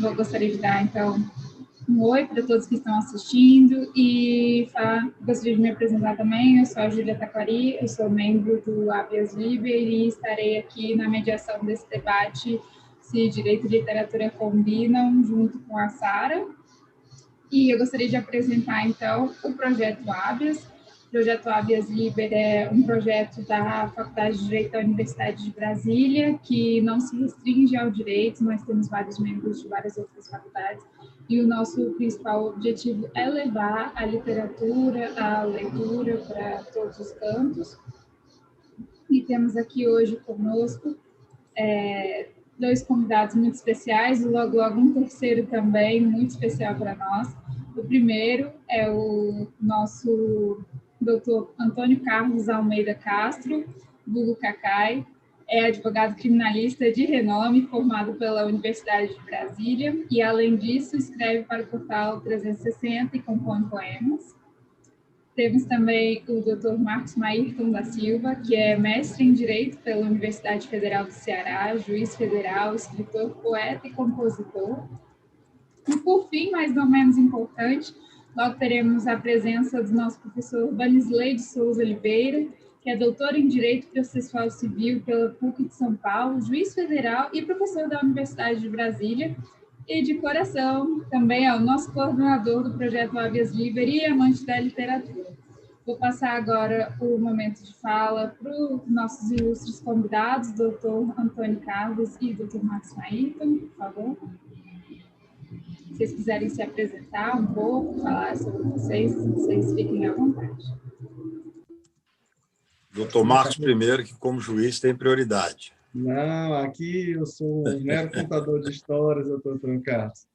Eu gostaria de dar, então, um oi para todos que estão assistindo e gostaria de me apresentar também. Eu sou a Júlia Taquari, eu sou membro do Habeas Liber e estarei aqui na mediação desse debate se direito e literatura combinam, junto com a Sara. E eu gostaria de apresentar, então, o projeto Habeas. O projeto Habeas Liber é um projeto da Faculdade de Direito da Universidade de Brasília, que não se restringe ao direito, nós temos vários membros de várias outras faculdades, e o nosso principal objetivo é levar a literatura, a leitura para todos os cantos. E temos aqui hoje conosco dois convidados muito especiais, e logo um terceiro também, muito especial para nós. O primeiro é o nosso doutor Antônio Carlos Almeida Castro, vulgo Cacai, é advogado criminalista de renome, formado pela Universidade de Brasília, e, além disso, escreve para o portal 360 e compõe poemas. Temos também o Dr. Marcos Maírton da Silva, que é mestre em Direito pela Universidade Federal do Ceará, juiz federal, escritor, poeta e compositor. E, por fim, mais ou menos importante, logo teremos a presença do nosso professor Vanisley de Souza Oliveira, que é doutor em Direito Processual Civil pela PUC de São Paulo, juiz federal e professor da Universidade de Brasília, e de coração também é o nosso coordenador do projeto Habeas Liber e amante da literatura. Vou passar agora o momento de fala para os nossos ilustres convidados, doutor Antônio Carlos e doutor Marcos Maírton, por favor. Se vocês quiserem se apresentar um pouco, falar sobre vocês fiquem à vontade. Doutor Marcos primeiro, que como juiz tem prioridade. Não, aqui eu sou um mero contador de histórias, doutor Antônio Carlos.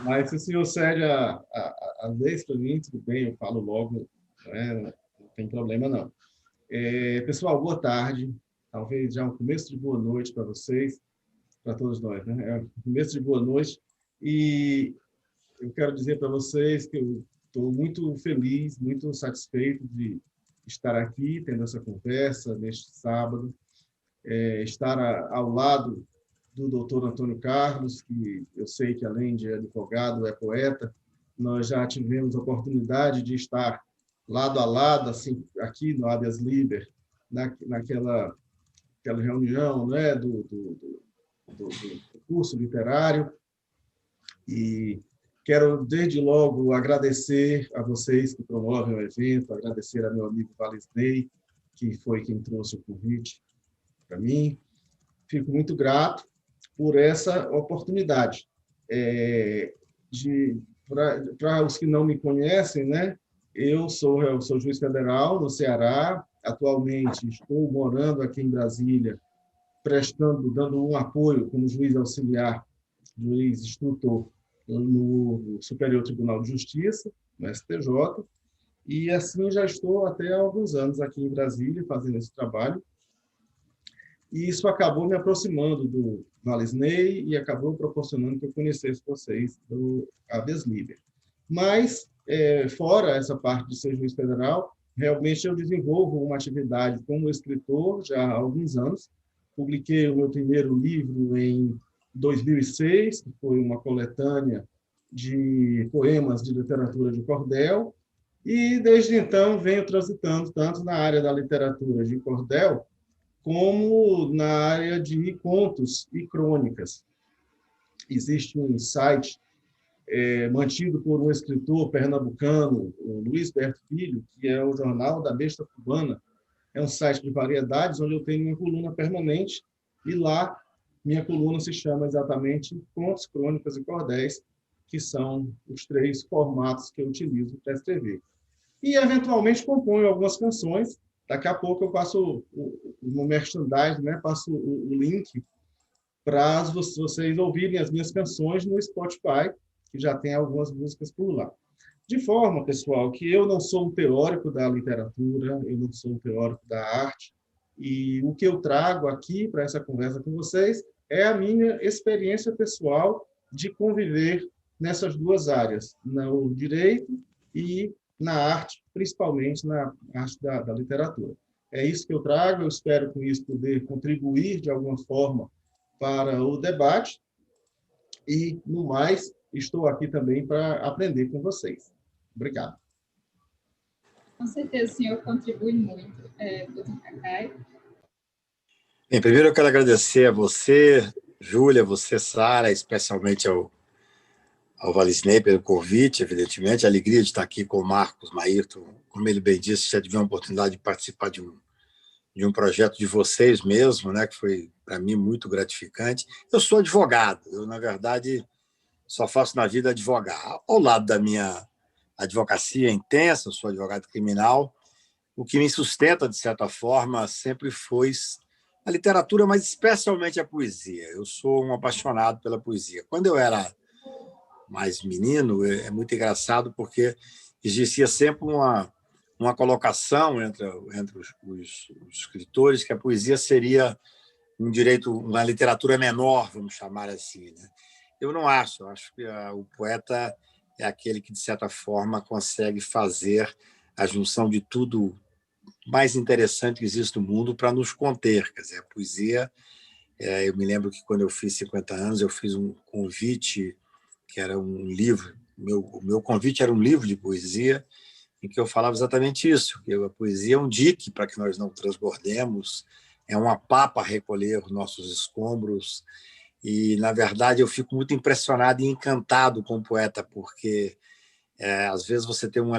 Mas se o senhor cede a vez para mim, tudo bem, eu falo logo, não tem problema não. Pessoal, boa tarde. Talvez já um começo de boa noite para vocês, para todos nós, né? É um começo de boa noite. E eu quero dizer para vocês que eu estou muito feliz, muito satisfeito de estar aqui, tendo essa conversa neste sábado. Estar ao lado do doutor Antônio Carlos, que eu sei que, além de advogado, é poeta. Nós já tivemos a oportunidade de estar lado a lado, assim, aqui no Habeas Liber, naquela reunião, né, do curso literário. E quero, desde logo, agradecer a vocês que promovem o evento, agradecer a meu amigo Valisney, que foi quem trouxe o convite para mim. Fico muito grato por essa oportunidade. Para os que não me conhecem, né, eu sou juiz federal no Ceará. Atualmente estou morando aqui em Brasília, dando um apoio como juiz auxiliar, juiz instrutor no Superior Tribunal de Justiça, no STJ, e assim já estou até há alguns anos aqui em Brasília fazendo esse trabalho. E isso acabou me aproximando do Valisney e acabou proporcionando que eu conhecesse vocês do Habeas Liber. Mas, fora essa parte de ser juiz federal, realmente eu desenvolvo uma atividade como escritor já há alguns anos. Publiquei o meu primeiro livro em 2006, que foi uma coletânea de poemas de literatura de cordel, e desde então venho transitando tanto na área da literatura de cordel, como na área de contos e crônicas. Existe um site mantido por um escritor pernambucano, o Luiz Berto Filho, que é o Jornal da Besta Cubana. É um site de variedades, onde eu tenho uma coluna permanente, e lá minha coluna se chama exatamente Contos, Crônicas e Cordéis, que são os 3 formatos que eu utilizo para escrever. E, eventualmente, componho algumas canções. Daqui a pouco eu passo no merchandising, né? Passo o link para vocês ouvirem as minhas canções no Spotify, que já tem algumas músicas por lá. De forma, pessoal, que eu não sou um teórico da literatura, eu não sou um teórico da arte, e o que eu trago aqui para essa conversa com vocês é a minha experiência pessoal de conviver nessas duas áreas, no direito e na arte, principalmente na arte da literatura. É isso que eu trago, eu espero com isso poder contribuir de alguma forma para o debate E, no mais, estou aqui também para aprender com vocês. Obrigado. Com certeza, o senhor contribui muito, doutor Cacai. Bem, primeiro eu quero agradecer a você, Júlia, você, Sara, especialmente ao Valisney pelo convite, evidentemente, a alegria de estar aqui com o Marcos Maírton, como ele bem disse, já tive a oportunidade de participar de um projeto de vocês mesmo, né, que foi, para mim, muito gratificante. Eu sou advogado, eu, na verdade, só faço na vida advogar. Ao lado da minha advocacia intensa, eu sou advogado criminal, o que me sustenta, de certa forma, sempre foi a literatura, mas especialmente a poesia. Eu sou um apaixonado pela poesia. Quando eu era mais menino, é muito engraçado, porque existia sempre uma colocação entre os escritores que a poesia seria um direito, uma literatura menor, vamos chamar assim, né? Eu não acho. Eu acho que o poeta é aquele que, de certa forma, consegue fazer a junção de tudo mais interessante que existe no mundo para nos conter. Quer dizer, a poesia, eu me lembro que quando eu fiz 50 anos, eu fiz um convite que era um livro, o meu convite era um livro de poesia, em que eu falava exatamente isso, que a poesia é um dique para que nós não transbordemos, é uma pá para recolher os nossos escombros, e, na verdade, eu fico muito impressionado e encantado com o poeta, porque às vezes você tem um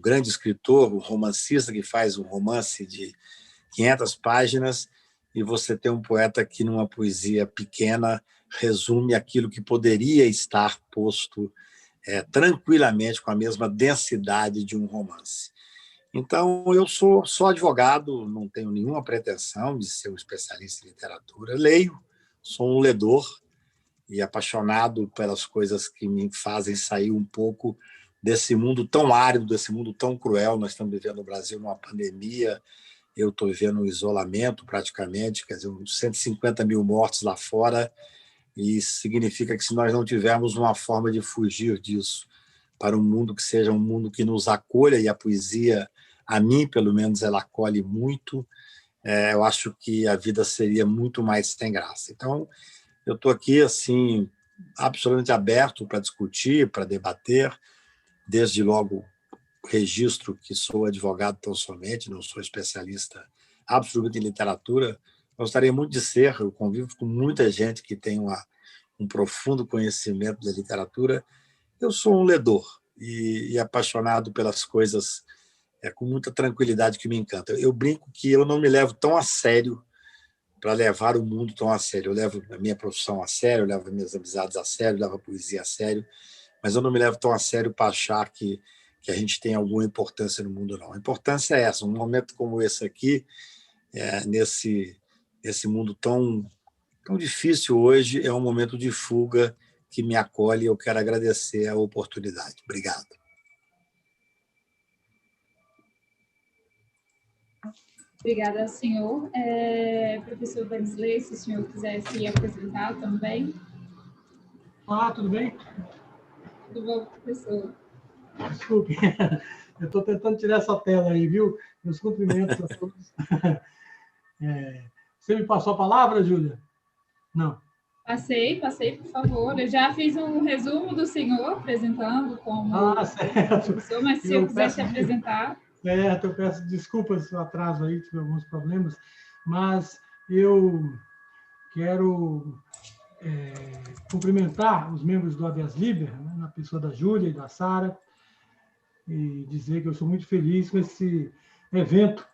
grande escritor, um romancista que faz um romance de 500 páginas, e você tem um poeta que, numa poesia pequena, resume aquilo que poderia estar posto tranquilamente com a mesma densidade de um romance. Então, eu sou só advogado, não tenho nenhuma pretensão de ser um especialista em literatura. Leio, sou um ledor e apaixonado pelas coisas que me fazem sair um pouco desse mundo tão árido, desse mundo tão cruel. Nós estamos vivendo no Brasil uma pandemia, eu estou vivendo um isolamento praticamente, quer dizer, uns 150 mil mortos lá fora, e isso significa que, se nós não tivermos uma forma de fugir disso para um mundo que seja um mundo que nos acolha, e a poesia, a mim, pelo menos, ela acolhe muito, eu acho que a vida seria muito mais sem graça. Então, eu estou aqui assim absolutamente aberto para discutir, para debater, desde logo registro que sou advogado tão somente, não sou especialista absolutamente em literatura. Gostaria muito de ser, eu convivo com muita gente que tem um profundo conhecimento da literatura. Eu sou um ledor e apaixonado pelas coisas com muita tranquilidade, que me encanta. Eu brinco que eu não me levo tão a sério para levar o mundo tão a sério. Eu levo a minha profissão a sério, eu levo as minhas amizades a sério, eu levo a poesia a sério, mas eu não me levo tão a sério para achar que a gente tem alguma importância no mundo, não. A importância é essa. Um momento como esse aqui, nesse mundo tão difícil hoje, é um momento de fuga que me acolhe, e eu quero agradecer a oportunidade. Obrigado. Obrigada, senhor. Professor Vanisley, se o senhor quiser se apresentar também. Olá, tudo bem? Tudo bom, professor? Desculpe, eu estou tentando tirar essa tela aí, viu? Meus cumprimentos a todos. Você me passou a palavra, Júlia? Não. Passei, por favor. Eu já fiz um resumo do senhor, apresentando como certo. professor, mas se eu quiser se apresentar... Certo, eu peço desculpas pelo atraso aí, tive alguns problemas, mas eu quero cumprimentar os membros do Habeas Liber, né, na pessoa da Júlia e da Sara, e dizer que eu sou muito feliz com esse evento,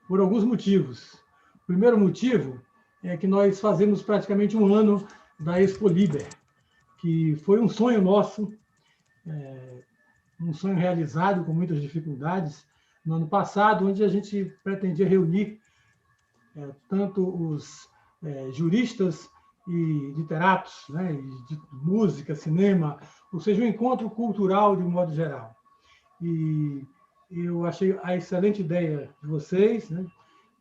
por alguns motivos. O primeiro motivo é que nós fazemos praticamente um ano da Expo Liber, que foi um sonho nosso, um sonho realizado com muitas dificuldades, no ano passado, onde a gente pretendia reunir tanto os juristas e literatos, né, de música, cinema, ou seja, um encontro cultural de um modo geral. E eu achei a excelente ideia de vocês, né,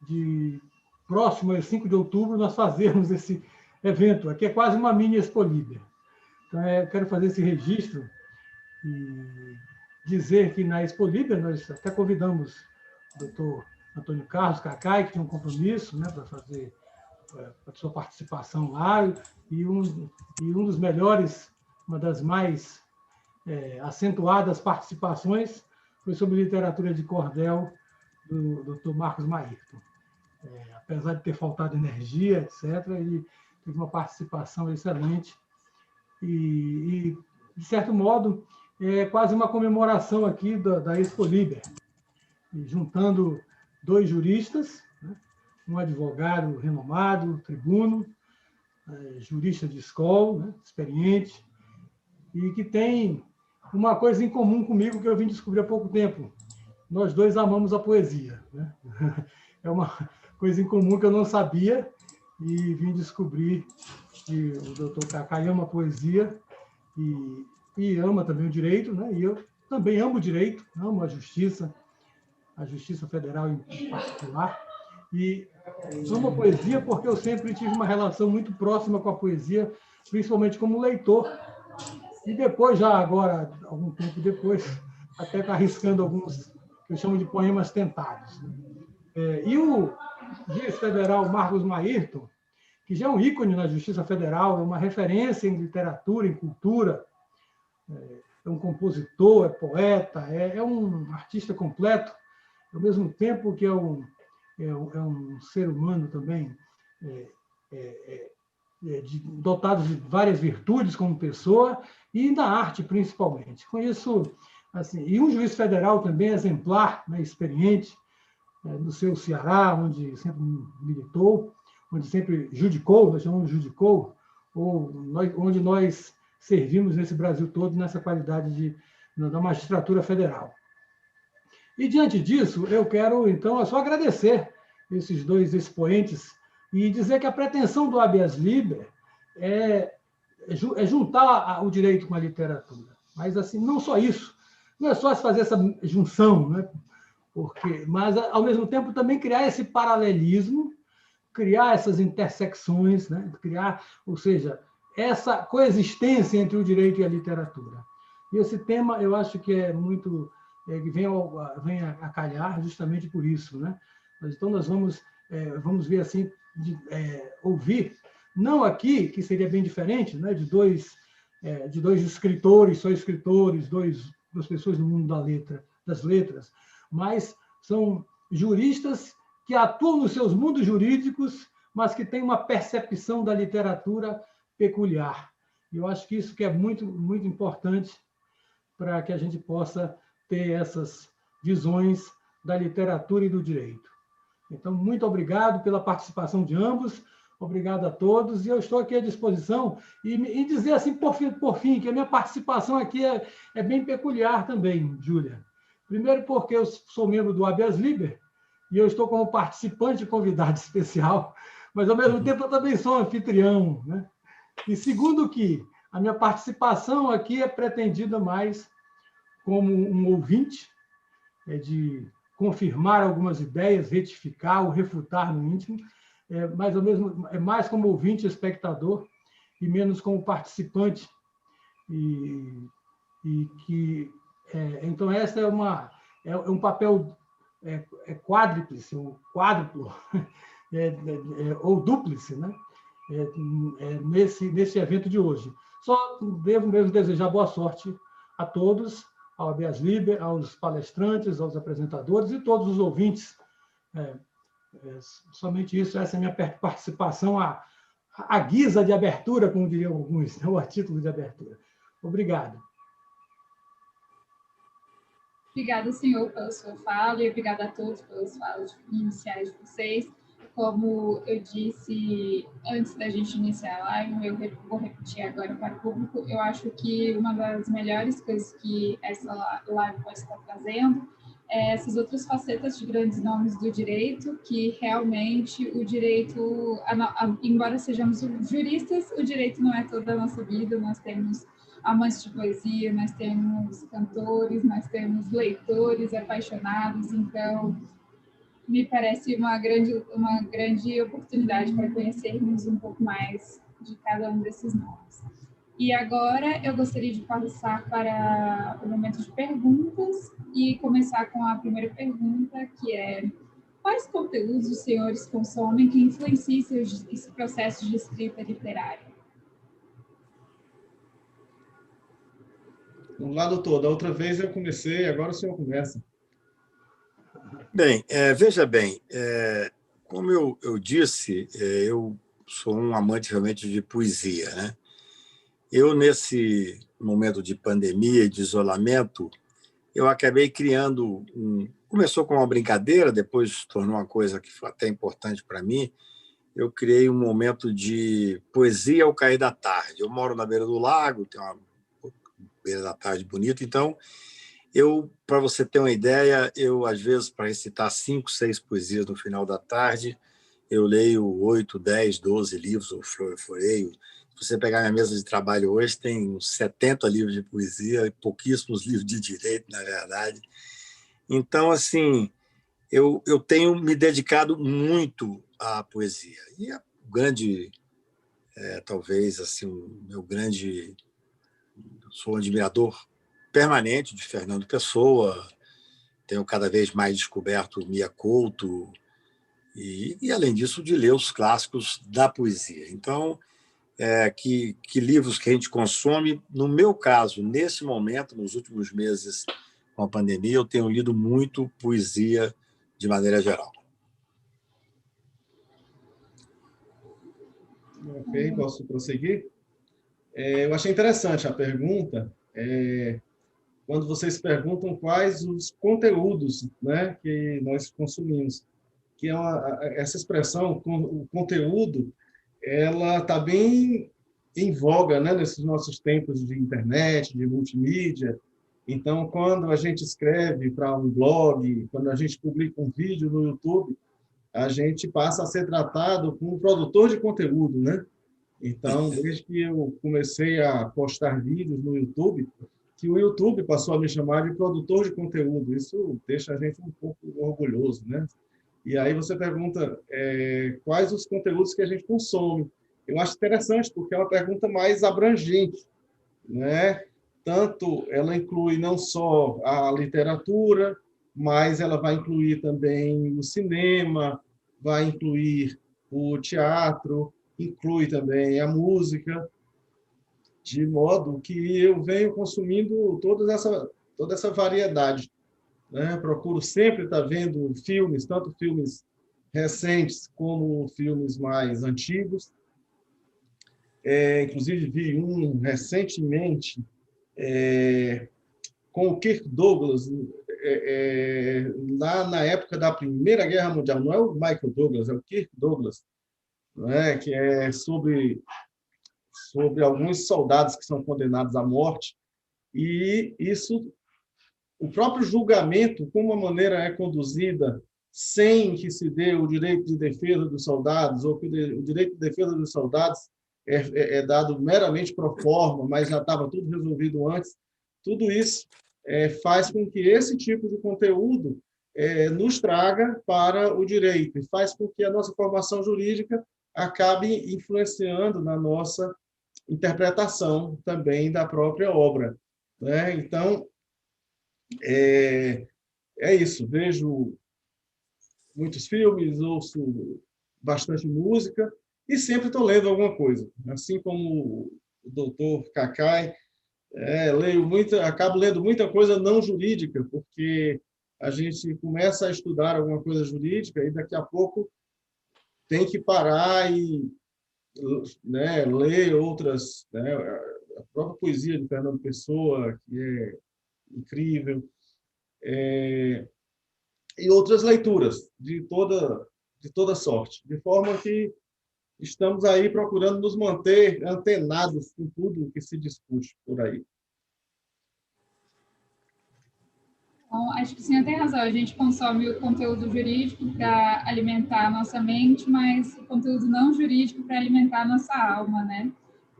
de próximo a 5 de outubro nós fazermos esse evento. Aqui é quase uma mini Expo Liber. Então, eu quero fazer esse registro e dizer que na Expo Liber nós até convidamos o doutor Antônio Carlos Cacai, que tem um compromisso, né, para fazer a sua participação lá, e um dos melhores, uma das mais acentuadas participações foi sobre literatura de cordel do Dr. Marcos Maírton. Apesar de ter faltado energia, etc., ele teve uma participação excelente e de certo modo, é quase uma comemoração aqui da Expo Liber, juntando dois juristas, né? Um advogado renomado, tribuno, jurista de escola, né? Experiente, e que tem uma coisa em comum comigo que eu vim descobrir há pouco tempo. Nós dois amamos a poesia, né? É uma coisa em comum que eu não sabia e vim descobrir que o doutor Cacá ama a poesia e ama também o direito, né? E eu também amo o direito, amo a Justiça Federal em particular, e amo a poesia porque eu sempre tive uma relação muito próxima com a poesia, principalmente como leitor, e depois, já agora, algum tempo depois, até está arriscando alguns que eu chamo de poemas tentados. E o juiz federal Marcos Maírton, que já é um ícone na Justiça Federal, é uma referência em literatura, em cultura, é um compositor, é poeta, é um artista completo, ao mesmo tempo que é um ser humano também dotado de várias virtudes como pessoa e na arte, principalmente. Conheço, assim, e um juiz federal também exemplar, né, experiente, no seu Ceará, onde sempre militou, onde sempre judicou, nós chamamos de judicou, onde nós servimos nesse Brasil todo nessa qualidade da magistratura federal. E, diante disso, eu quero, então, só agradecer esses dois expoentes e dizer que a pretensão do habeas liber é juntar o direito com a literatura. Mas, assim, não só isso, não é só fazer essa junção, né? Mas, ao mesmo tempo, também criar esse paralelismo, criar essas intersecções, né? Ou seja, essa coexistência entre o direito e a literatura. E esse tema, eu acho que é muito... que vem a calhar justamente por isso, né? Então, nós vamos ver assim, ouvir, não aqui, que seria bem diferente, né? de dois escritores, só escritores, duas pessoas do mundo das letras, mas são juristas que atuam nos seus mundos jurídicos, mas que têm uma percepção da literatura peculiar. E eu acho que isso que é muito, muito importante para que a gente possa ter essas visões da literatura e do direito. Então, muito obrigado pela participação de ambos, obrigado a todos, e eu estou aqui à disposição, e dizer assim, por fim, que a minha participação aqui é bem peculiar também, Júlia. Primeiro porque eu sou membro do habeas liber, e eu estou como participante convidado especial, mas, ao mesmo tempo, eu também sou anfitrião, né? E segundo que a minha participação aqui é pretendida mais como um ouvinte, de confirmar algumas ideias, retificar ou refutar no íntimo, mas é mais como ouvinte, espectador, e menos como participante. Então, essa é um papel quádruplice, ou quádruplo, ou dúplice, né? Nesse evento de hoje. Só devo mesmo desejar boa sorte a todos, ao habeas liber, aos palestrantes, aos apresentadores e todos os ouvintes. Somente isso, essa é a minha participação, a guisa de abertura, como diriam alguns, né? O título de abertura. Obrigado. Obrigada, senhor, pela sua fala e obrigada a todos pelas falas iniciais de vocês. Como eu disse antes da gente iniciar a live, eu vou repetir agora para o público, eu acho que uma das melhores coisas que essa live pode estar trazendo é essas outras facetas de grandes nomes do direito, que realmente o direito, embora sejamos juristas, o direito não é toda a nossa vida, nós temos amantes de poesia, nós temos cantores, nós temos leitores apaixonados, então me parece uma grande oportunidade para conhecermos um pouco mais de cada um desses nomes. E agora eu gostaria de passar para o momento de perguntas e começar com a primeira pergunta, que é: quais conteúdos os senhores consomem que influenciam esse processo de escrita literária? Vamos lá, doutor. Da outra vez eu comecei, agora o senhor começa. Bem, veja bem, como eu disse, eu sou um amante realmente de poesia, né? Eu, nesse momento de pandemia e de isolamento, eu acabei criando Começou com uma brincadeira, depois se tornou uma coisa que foi até importante para mim. Eu criei um momento de poesia ao cair da tarde. Eu moro na beira do lago, tem uma beira da tarde bonita, então para você ter uma ideia, às vezes, para recitar 5, 6 poesias no final da tarde, eu leio 8, 10, 12 livros, ou floreio. Se você pegar minha mesa de trabalho hoje, tem uns 70 livros de poesia e pouquíssimos livros de direito, na verdade. Então, assim, eu tenho me dedicado muito à poesia. E a grande, talvez, assim, sou um admirador permanente de Fernando Pessoa, tenho cada vez mais descoberto Mia Couto e, além disso, de ler os clássicos da poesia. Então, que livros que a gente consome, no meu caso, nesse momento, nos últimos meses com a pandemia, eu tenho lido muito poesia de maneira geral. Ok, posso prosseguir? Eu achei interessante a pergunta, quando vocês perguntam quais os conteúdos, né, que nós consumimos, que essa expressão, o conteúdo, ela está bem em voga, né, nesses nossos tempos de internet, de multimídia. Então, quando a gente escreve para um blog, quando a gente publica um vídeo no YouTube, a gente passa a ser tratado como produtor de conteúdo, né? Então, desde que eu comecei a postar vídeos no YouTube, que o YouTube passou a me chamar de produtor de conteúdo. Isso deixa a gente um pouco orgulhoso, né? E aí você pergunta quais os conteúdos que a gente consome. Eu acho interessante, porque é uma pergunta mais abrangente, né? Tanto ela inclui não só a literatura, mas ela vai incluir também o cinema, vai incluir o teatro, inclui também a música, de modo que eu venho consumindo toda essa variedade, né? Procuro sempre estar vendo filmes, tanto filmes recentes como filmes mais antigos. Inclusive, vi um recentemente com o Kirk Douglas, lá na época da Primeira Guerra Mundial. Não é o Michael Douglas, é o Kirk Douglas, né? Que é sobre alguns soldados que são condenados à morte. E isso, o próprio julgamento, como a maneira é conduzida, sem que se dê o direito de defesa dos soldados, ou que o direito de defesa dos soldados é dado meramente pro forma, mas já estava tudo resolvido antes. Tudo isso faz com que esse tipo de conteúdo nos traga para o direito e faz com que a nossa formação jurídica acabe influenciando na nossa interpretação também da própria obra, né? Então, é isso. Vejo muitos filmes, ouço bastante música e sempre estou lendo alguma coisa. Assim como o doutor Cacai, acabo lendo muita coisa não jurídica, porque a gente começa a estudar alguma coisa jurídica e daqui a pouco tem que parar e, né, ler outras, né, a própria poesia de Fernando Pessoa, que é incrível, e outras leituras de toda sorte, de forma que estamos aí procurando nos manter antenados com tudo que se discute por aí. Bom, acho que o senhor tem razão. A gente consome o conteúdo jurídico para alimentar a nossa mente, mas o conteúdo não jurídico para alimentar a nossa alma, né?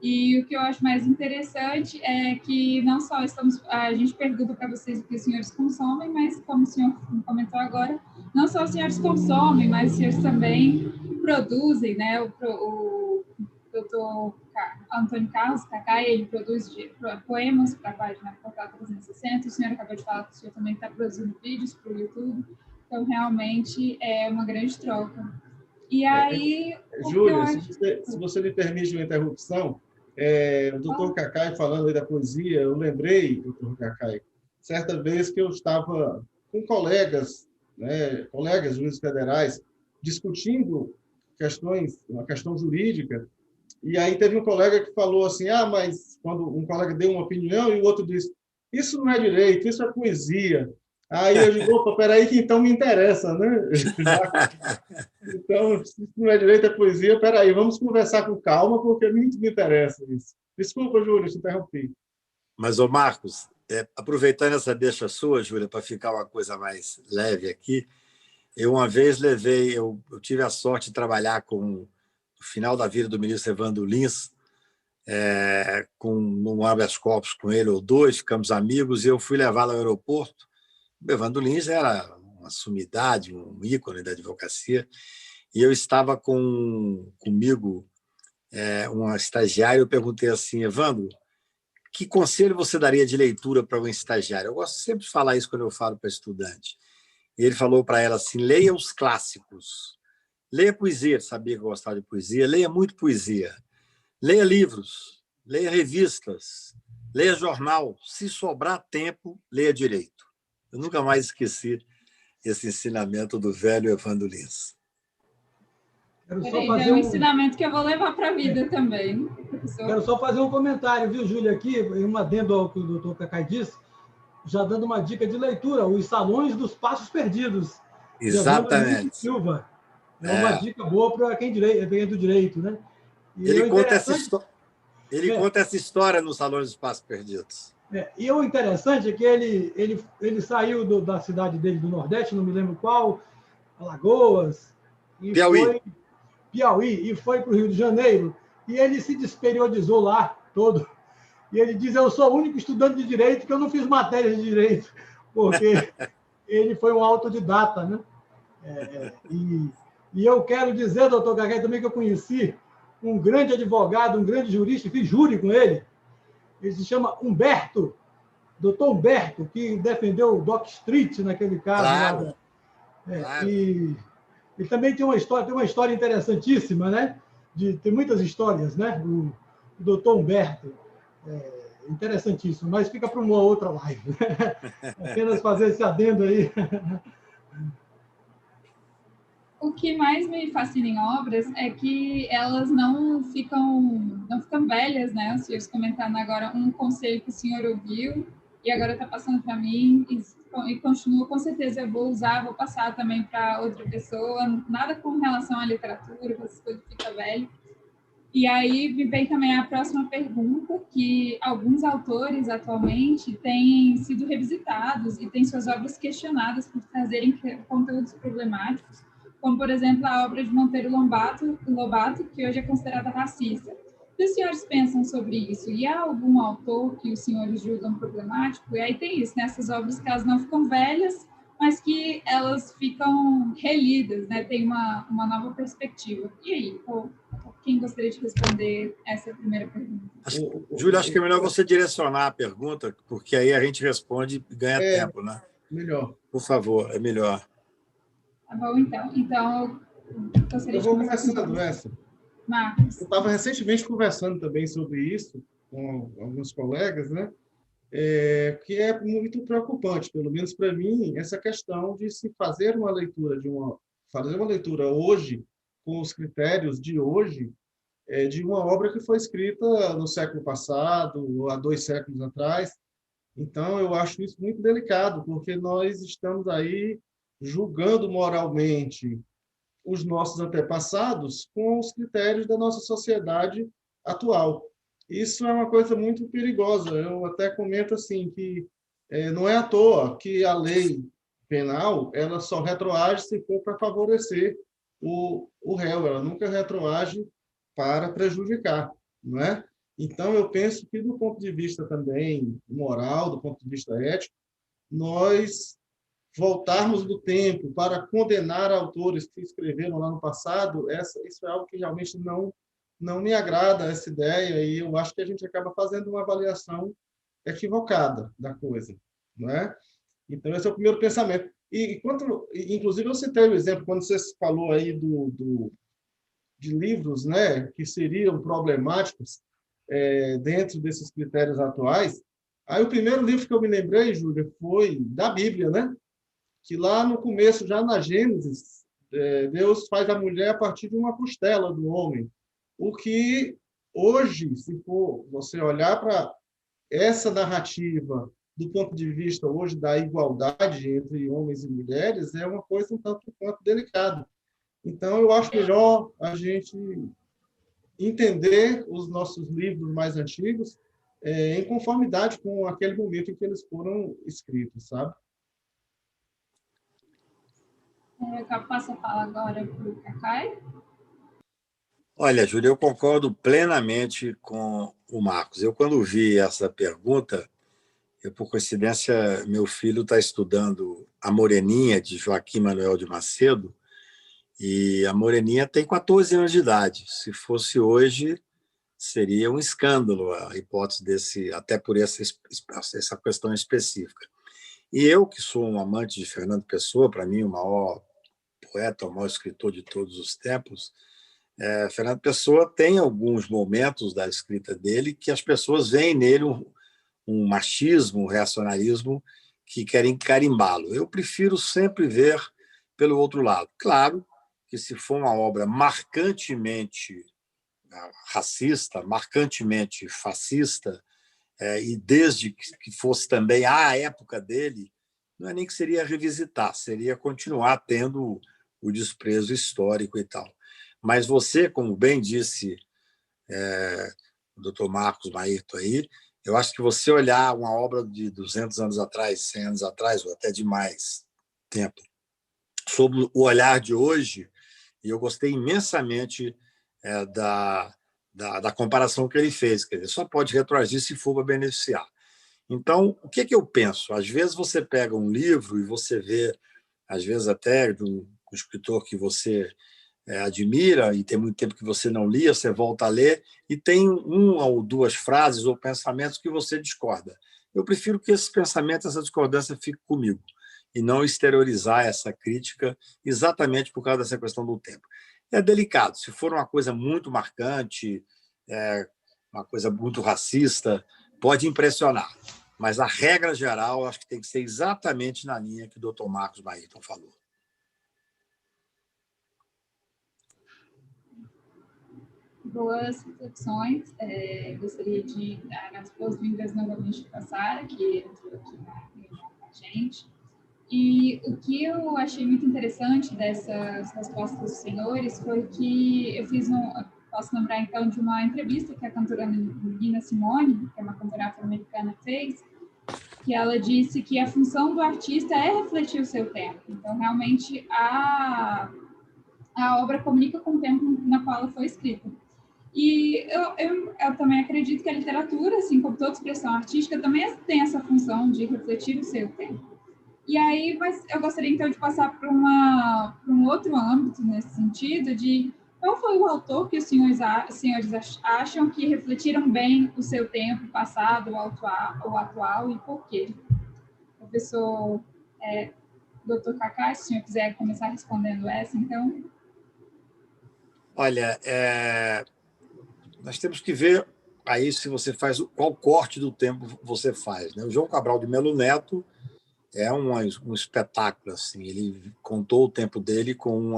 E o que eu acho mais interessante é que não só a gente pergunta para vocês o que os senhores consomem, mas como o senhor comentou agora, não só os senhores consomem, mas os senhores também produzem, né? O doutor Antônio Carlos Cacai, ele produz poemas para a página Portal 360. O senhor acabou de falar que o senhor também está produzindo vídeos para o YouTube. Então, realmente, é uma grande troca. E aí... Júlia, se você me permite uma interrupção, o doutor Cacai falando aí da poesia, eu lembrei, doutor Cacai, certa vez que eu estava com colegas, né, colegas juízes federais, discutindo uma questão jurídica, e aí teve um colega que falou assim, mas quando um colega deu uma opinião e o outro disse, isso não é direito, isso é poesia. Aí eu digo, opa, peraí que então me interessa, né? Então, se não é direito, é poesia, peraí, vamos conversar com calma, porque muito me interessa isso. Desculpa, Júlia, te interrompi. Mas, ô Marcos, aproveitando essa deixa sua, Júlia, para ficar uma coisa mais leve aqui, eu uma vez eu tive a sorte de trabalhar com o final da vida do ministro Evandro Lins, com um habeas corpus com ele ou dois, ficamos amigos, e eu fui levá-lo ao aeroporto. O Evandro Lins era uma sumidade, um ícone da advocacia, e eu estava comigo uma estagiária, eu perguntei assim, Evandro, que conselho você daria de leitura para um estagiário? Eu gosto sempre de falar isso quando eu falo para estudante. E ele falou para ela assim, leia os clássicos, leia poesia, sabia que eu gostava de poesia, leia muito poesia, leia livros, leia revistas, leia jornal, se sobrar tempo, leia direito. Eu nunca mais esqueci esse ensinamento do velho Evandro Lins. É um ensinamento que eu vou levar para a vida também. Professor. Quero só fazer um comentário, viu, Júlia, aqui, um adendo ao que o doutor Cacai disse, já dando uma dica de leitura, Os Salões dos Passos Perdidos. Exatamente. Silva. É uma dica boa para quem é do direito, né? E ele conta essa história nos Salões dos Passos Perdidos. E o interessante é que ele saiu da cidade dele, do Nordeste, não me lembro qual, Alagoas, e Piauí, e foi para o Rio de Janeiro, e ele se desperiodizou lá todo. E ele diz, eu sou o único estudante de direito que eu não fiz matéria de direito, porque ele foi um autodidata, né? E eu quero dizer, doutor Cacai, também que eu conheci um grande advogado, um grande jurista, fiz júri com ele. Ele se chama Humberto, doutor Humberto, que defendeu o Dock Street naquele caso. Claro. Claro. E também tem uma história interessantíssima, né? Tem muitas histórias, né? O doutor Humberto. Interessantíssimo, mas fica para uma outra live. Apenas fazer esse adendo aí. O que mais me fascina em obras é que elas não ficam velhas, né? Os senhores comentando agora um conselho que o senhor ouviu e agora está passando para mim e continua, com certeza eu vou passar também para outra pessoa, nada com relação à literatura, essas coisas fica velho. E aí me vem também a próxima pergunta, que alguns autores atualmente têm sido revisitados e têm suas obras questionadas por trazerem conteúdos problemáticos, como, por exemplo, a obra de Monteiro Lobato, que hoje é considerada racista. O que os senhores pensam sobre isso? E há algum autor que os senhores julgam problemático? E aí tem isso, né? Essas obras que elas não ficam velhas, mas que elas ficam relidas, né? Tem uma nova perspectiva. E aí, quem gostaria de responder essa primeira pergunta? Júlia, acho que é melhor você direcionar a pergunta, porque aí a gente responde e ganha tempo, né? Melhor. Por favor, é melhor. Tá bom, então eu vou começando essa. Marcos. Eu estava recentemente conversando também sobre isso com alguns colegas, né? Que é muito preocupante, pelo menos para mim, essa questão de se fazer uma leitura hoje com os critérios de hoje de uma obra que foi escrita no século passado ou há 2 séculos atrás. Então, eu acho isso muito delicado, porque nós estamos aí julgando moralmente os nossos antepassados com os critérios da nossa sociedade atual. Isso é uma coisa muito perigosa. Eu até comento assim que não é à toa que a lei penal ela só retroage se for para favorecer o réu, ela nunca retroage para prejudicar, não é? Então, eu penso que, do ponto de vista também moral, do ponto de vista ético, nós voltarmos do tempo para condenar autores que escreveram lá no passado, isso é algo que realmente não me agrada, essa ideia, e eu acho que a gente acaba fazendo uma avaliação equivocada da coisa, não é? Então, esse é o primeiro pensamento. Inclusive, eu citei o exemplo, quando você falou aí de livros, né, que seriam problemáticos dentro desses critérios atuais. Aí o primeiro livro que eu me lembrei, Júlia, foi da Bíblia, né? Que lá no começo, já na Gênesis, Deus faz a mulher a partir de uma costela do homem. O que hoje, se for você olhar para essa narrativa do ponto de vista hoje da igualdade entre homens e mulheres, é uma coisa um tanto quanto delicada. Então, eu acho melhor a gente entender os nossos livros mais antigos em conformidade com aquele momento em que eles foram escritos, sabe? Eu passo a fala agora para o Cacai. Olha, Júlia, eu concordo plenamente com o Marcos. Eu, quando vi essa pergunta, por coincidência, meu filho está estudando A Moreninha, de Joaquim Manuel de Macedo, e a Moreninha tem 14 anos de idade. Se fosse hoje, seria um escândalo a hipótese desse, até por essa questão específica. E eu, que sou um amante de Fernando Pessoa, para mim, o maior poeta, o maior escritor de todos os tempos, Fernando Pessoa tem alguns momentos da escrita dele que as pessoas veem nele um machismo, um reacionarismo que querem carimbá-lo. Eu prefiro sempre ver pelo outro lado. Claro que, se for uma obra marcantemente racista, marcantemente fascista, e desde que fosse também à época dele, não é nem que seria revisitar, seria continuar tendo o desprezo histórico e tal. Mas você, como bem disse o doutor Marcos Maírto aí, eu acho que você olhar uma obra de 200 anos atrás, 100 anos atrás, ou até de mais tempo, sob o olhar de hoje, e eu gostei imensamente da comparação que ele fez, quer dizer, só pode retroagir se for para beneficiar. Então, o que eu penso? Às vezes você pega um livro e você vê, às vezes até de um escritor que você admira e tem muito tempo que você não lia, você volta a ler e tem uma ou duas frases ou pensamentos que você discorda. Eu prefiro que esses pensamentos, essa discordância fique comigo e não exteriorizar essa crítica exatamente por causa dessa questão do tempo. É delicado. Se for uma coisa muito marcante, uma coisa muito racista, pode impressionar. Mas a regra geral, acho que tem que ser exatamente na linha que o doutor Marcos Maírton falou. Boas reflexões. Gostaria de dar as boas-vindas novamente para a Sara, que entrou aqui na reunião com a gente. E o que eu achei muito interessante dessas respostas dos senhores foi que eu posso lembrar então de uma entrevista que a cantora Nina Simone, que é uma cantora afro-americana, fez, que ela disse que a função do artista é refletir o seu tempo. Então, realmente, a obra comunica com o tempo na qual ela foi escrita. E eu também acredito que a literatura, assim como toda expressão artística, também tem essa função de refletir o seu tempo. E aí, eu gostaria, então, de passar para um outro âmbito nesse sentido, de qual foi o autor que os senhores acham que refletiram bem o seu tempo passado, o atual, e por quê? Professor Dr. Cacá, se o senhor quiser começar respondendo essa, então. Olha, nós temos que ver aí se você faz qual corte do tempo você faz, né? O João Cabral de Melo Neto é um espetáculo, assim. Ele contou o tempo dele com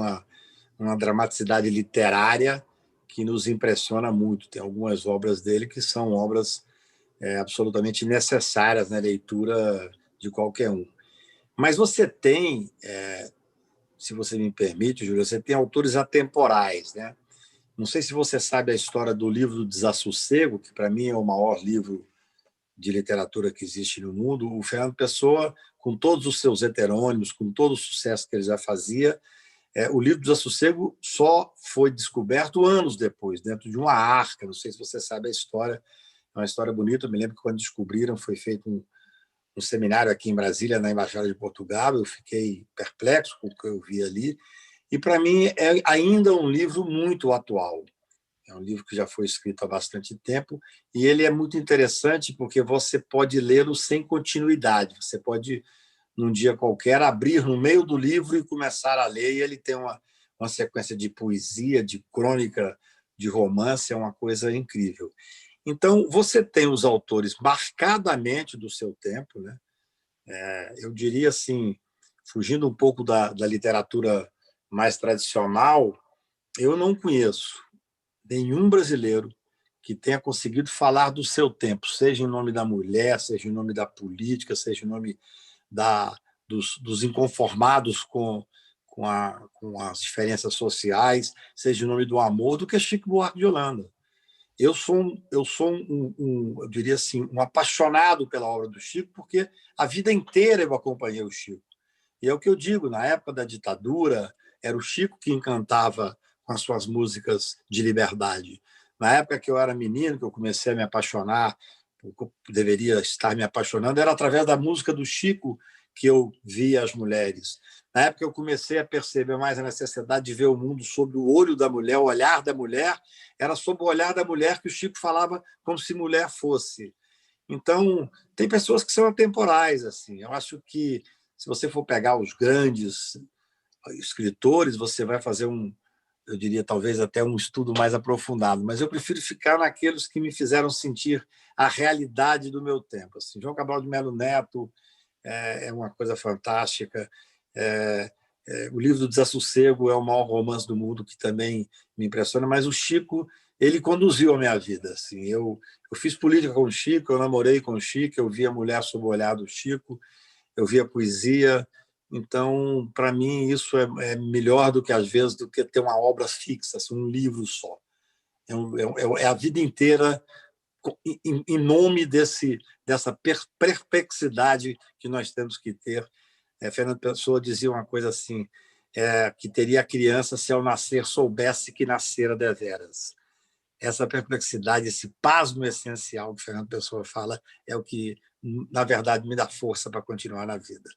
uma dramaticidade literária que nos impressiona muito. Tem algumas obras dele que são obras absolutamente necessárias na leitura de qualquer um. Mas você tem, se você me permite, Júlia, você tem autores atemporais, né? Não sei se você sabe a história do livro do Desassossego, que para mim é o maior livro de literatura que existe no mundo. O Fernando Pessoa, com todos os seus heterônimos, com todo o sucesso que ele já fazia, o livro do Desassossego só foi descoberto anos depois, dentro de uma arca. Não sei se você sabe a história, é uma história bonita. Eu me lembro que, quando descobriram, foi feito um seminário aqui em Brasília, na Embaixada de Portugal. Eu fiquei perplexo com o que eu vi ali. E, para mim, é ainda um livro muito atual. É um livro que já foi escrito há bastante tempo e ele é muito interessante porque você pode lê-lo sem continuidade. Você pode, num dia qualquer, abrir no meio do livro e começar a ler. E ele tem uma sequência de poesia, de crônica, de romance, é uma coisa incrível. Então, você tem os autores marcadamente do seu tempo, né? Eu diria assim, fugindo um pouco da literatura mais tradicional, eu não conheço nenhum brasileiro que tenha conseguido falar do seu tempo, seja em nome da mulher, seja em nome da política, seja em nome dos inconformados com as diferenças sociais, seja em nome do amor, do que Chico Buarque de Holanda. Eu sou eu diria assim, um apaixonado pela obra do Chico, porque a vida inteira eu acompanhei o Chico. E é o que eu digo, na época da ditadura, era o Chico que encantava com as suas músicas de liberdade. Na época que eu era menino, que eu comecei a me apaixonar, eu deveria estar me apaixonando, era através da música do Chico que eu via as mulheres. Na época eu comecei a perceber mais a necessidade de ver o mundo sob o olho da mulher, o olhar da mulher, era sob o olhar da mulher que o Chico falava como se mulher fosse. Então, tem pessoas que são atemporais, assim. Eu acho que se você for pegar os grandes escritores, você vai fazer eu diria, talvez até um estudo mais aprofundado, mas eu prefiro ficar naqueles que me fizeram sentir a realidade do meu tempo. Assim, João Cabral de Melo Neto é uma coisa fantástica. O livro do Desassossego é o maior romance do mundo, que também me impressiona, mas o Chico, ele conduziu a minha vida. Assim, eu fiz política com o Chico, eu namorei com o Chico, eu vi a mulher sob o olhar do Chico, eu vi a poesia. Então, para mim, isso é melhor do que, às vezes, do que ter uma obra fixa, assim, um livro só. É a vida inteira em nome dessa perplexidade que nós temos que ter. Fernando Pessoa dizia uma coisa assim, que teria a criança se ao nascer soubesse que nascera deveras. Essa perplexidade, esse pasmo essencial que Fernando Pessoa fala, é o que, na verdade, me dá força para continuar na vida.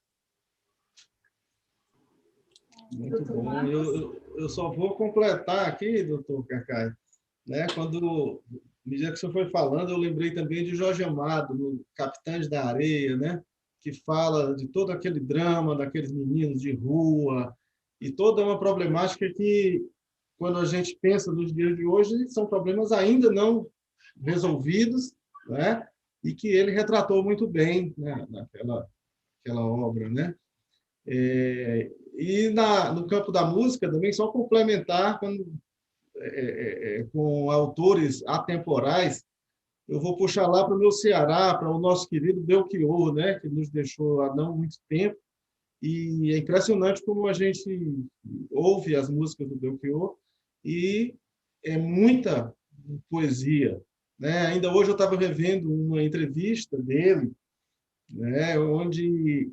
Muito bom. Eu só vou completar aqui, doutor Cacai, né? Quando, medida que o senhor foi falando, eu lembrei também de Jorge Amado, no Capitães da Areia, né? Que fala de todo aquele drama daqueles meninos de rua e toda uma problemática que, quando a gente pensa nos dias de hoje, são problemas ainda não resolvidos, né? E que ele retratou muito bem, né? Naquela obra, né? E no campo da música também, só complementar com autores atemporais, eu vou puxar lá para o meu Ceará, para o nosso querido Belchior, né, que nos deixou há não muito tempo, e é impressionante como a gente ouve as músicas do Belchior, e é muita poesia, né? Ainda hoje eu estava revendo uma entrevista dele, né, onde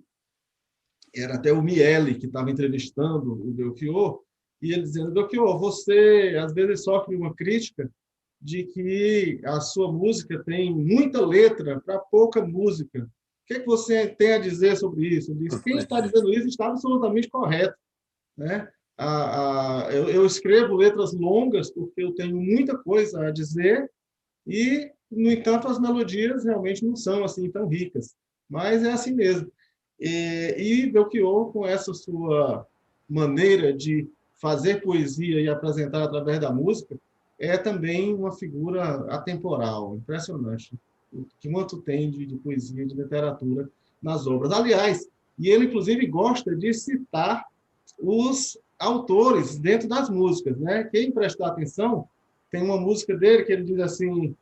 era até o Miele que estava entrevistando o Belchior, e ele dizendo: Belchior, você às vezes sofre uma crítica de que a sua música tem muita letra para pouca música. O que você tem a dizer sobre isso? Ele disse: quem está dizendo isso está absolutamente correto, né? Eu escrevo letras longas porque eu tenho muita coisa a dizer e, no entanto, as melodias realmente não são assim tão ricas. Mas é assim mesmo. E Belchior, com essa sua maneira de fazer poesia e apresentar através da música, é também uma figura atemporal, impressionante. O quanto tem de poesia, de literatura nas obras. Aliás, e ele, inclusive, gosta de citar os autores dentro das músicas, né? Quem prestar atenção, tem uma música dele que ele diz assim: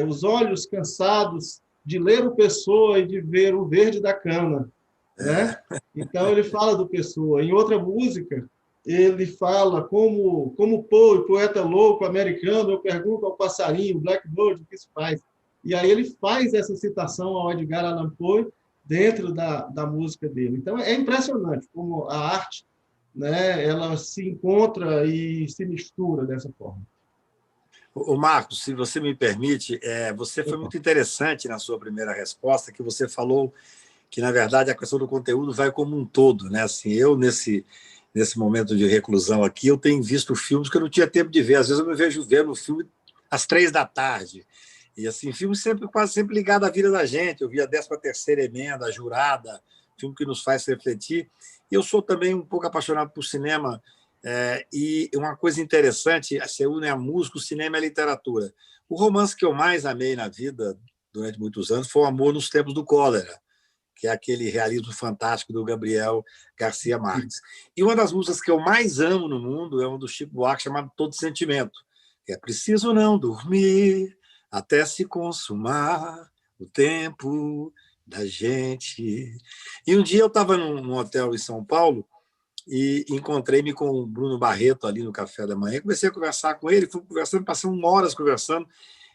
os olhos cansados de ler o Pessoa e de ver o verde da cana, né? Então ele fala do Pessoa. Em outra música, ele fala como Poe, poeta louco americano, eu pergunto ao passarinho, Blackbird, o que se faz? E aí ele faz essa citação ao Edgar Allan Poe dentro da música dele. Então é impressionante como a arte, né, ela se encontra e se mistura dessa forma. O Marcos, se você me permite, você foi muito interessante na sua primeira resposta, que você falou que, na verdade, a questão do conteúdo vai como um todo, né? Assim, eu, nesse momento de reclusão aqui, eu tenho visto filmes que eu não tinha tempo de ver. Às vezes eu me vejo vendo o filme às 3 da tarde. E, assim, filme quase sempre ligado à vida da gente. Eu vi a 13ª Emenda, a Jurada, filme que nos faz refletir. E eu sou também um pouco apaixonado por cinema, e uma coisa interessante, você une a música, o cinema e a literatura. O romance que eu mais amei na vida, durante muitos anos, foi O Amor nos Tempos do Cólera, que é aquele realismo fantástico do Gabriel Garcia Marques. E uma das músicas que eu mais amo no mundo é uma do Chico Buarque, chamada Todo Sentimento, que é preciso não dormir até se consumar o tempo da gente. E um dia eu estava num hotel em São Paulo e encontrei-me com o Bruno Barreto ali no café da manhã. Comecei a conversar com ele, fui conversando, passamos horas conversando,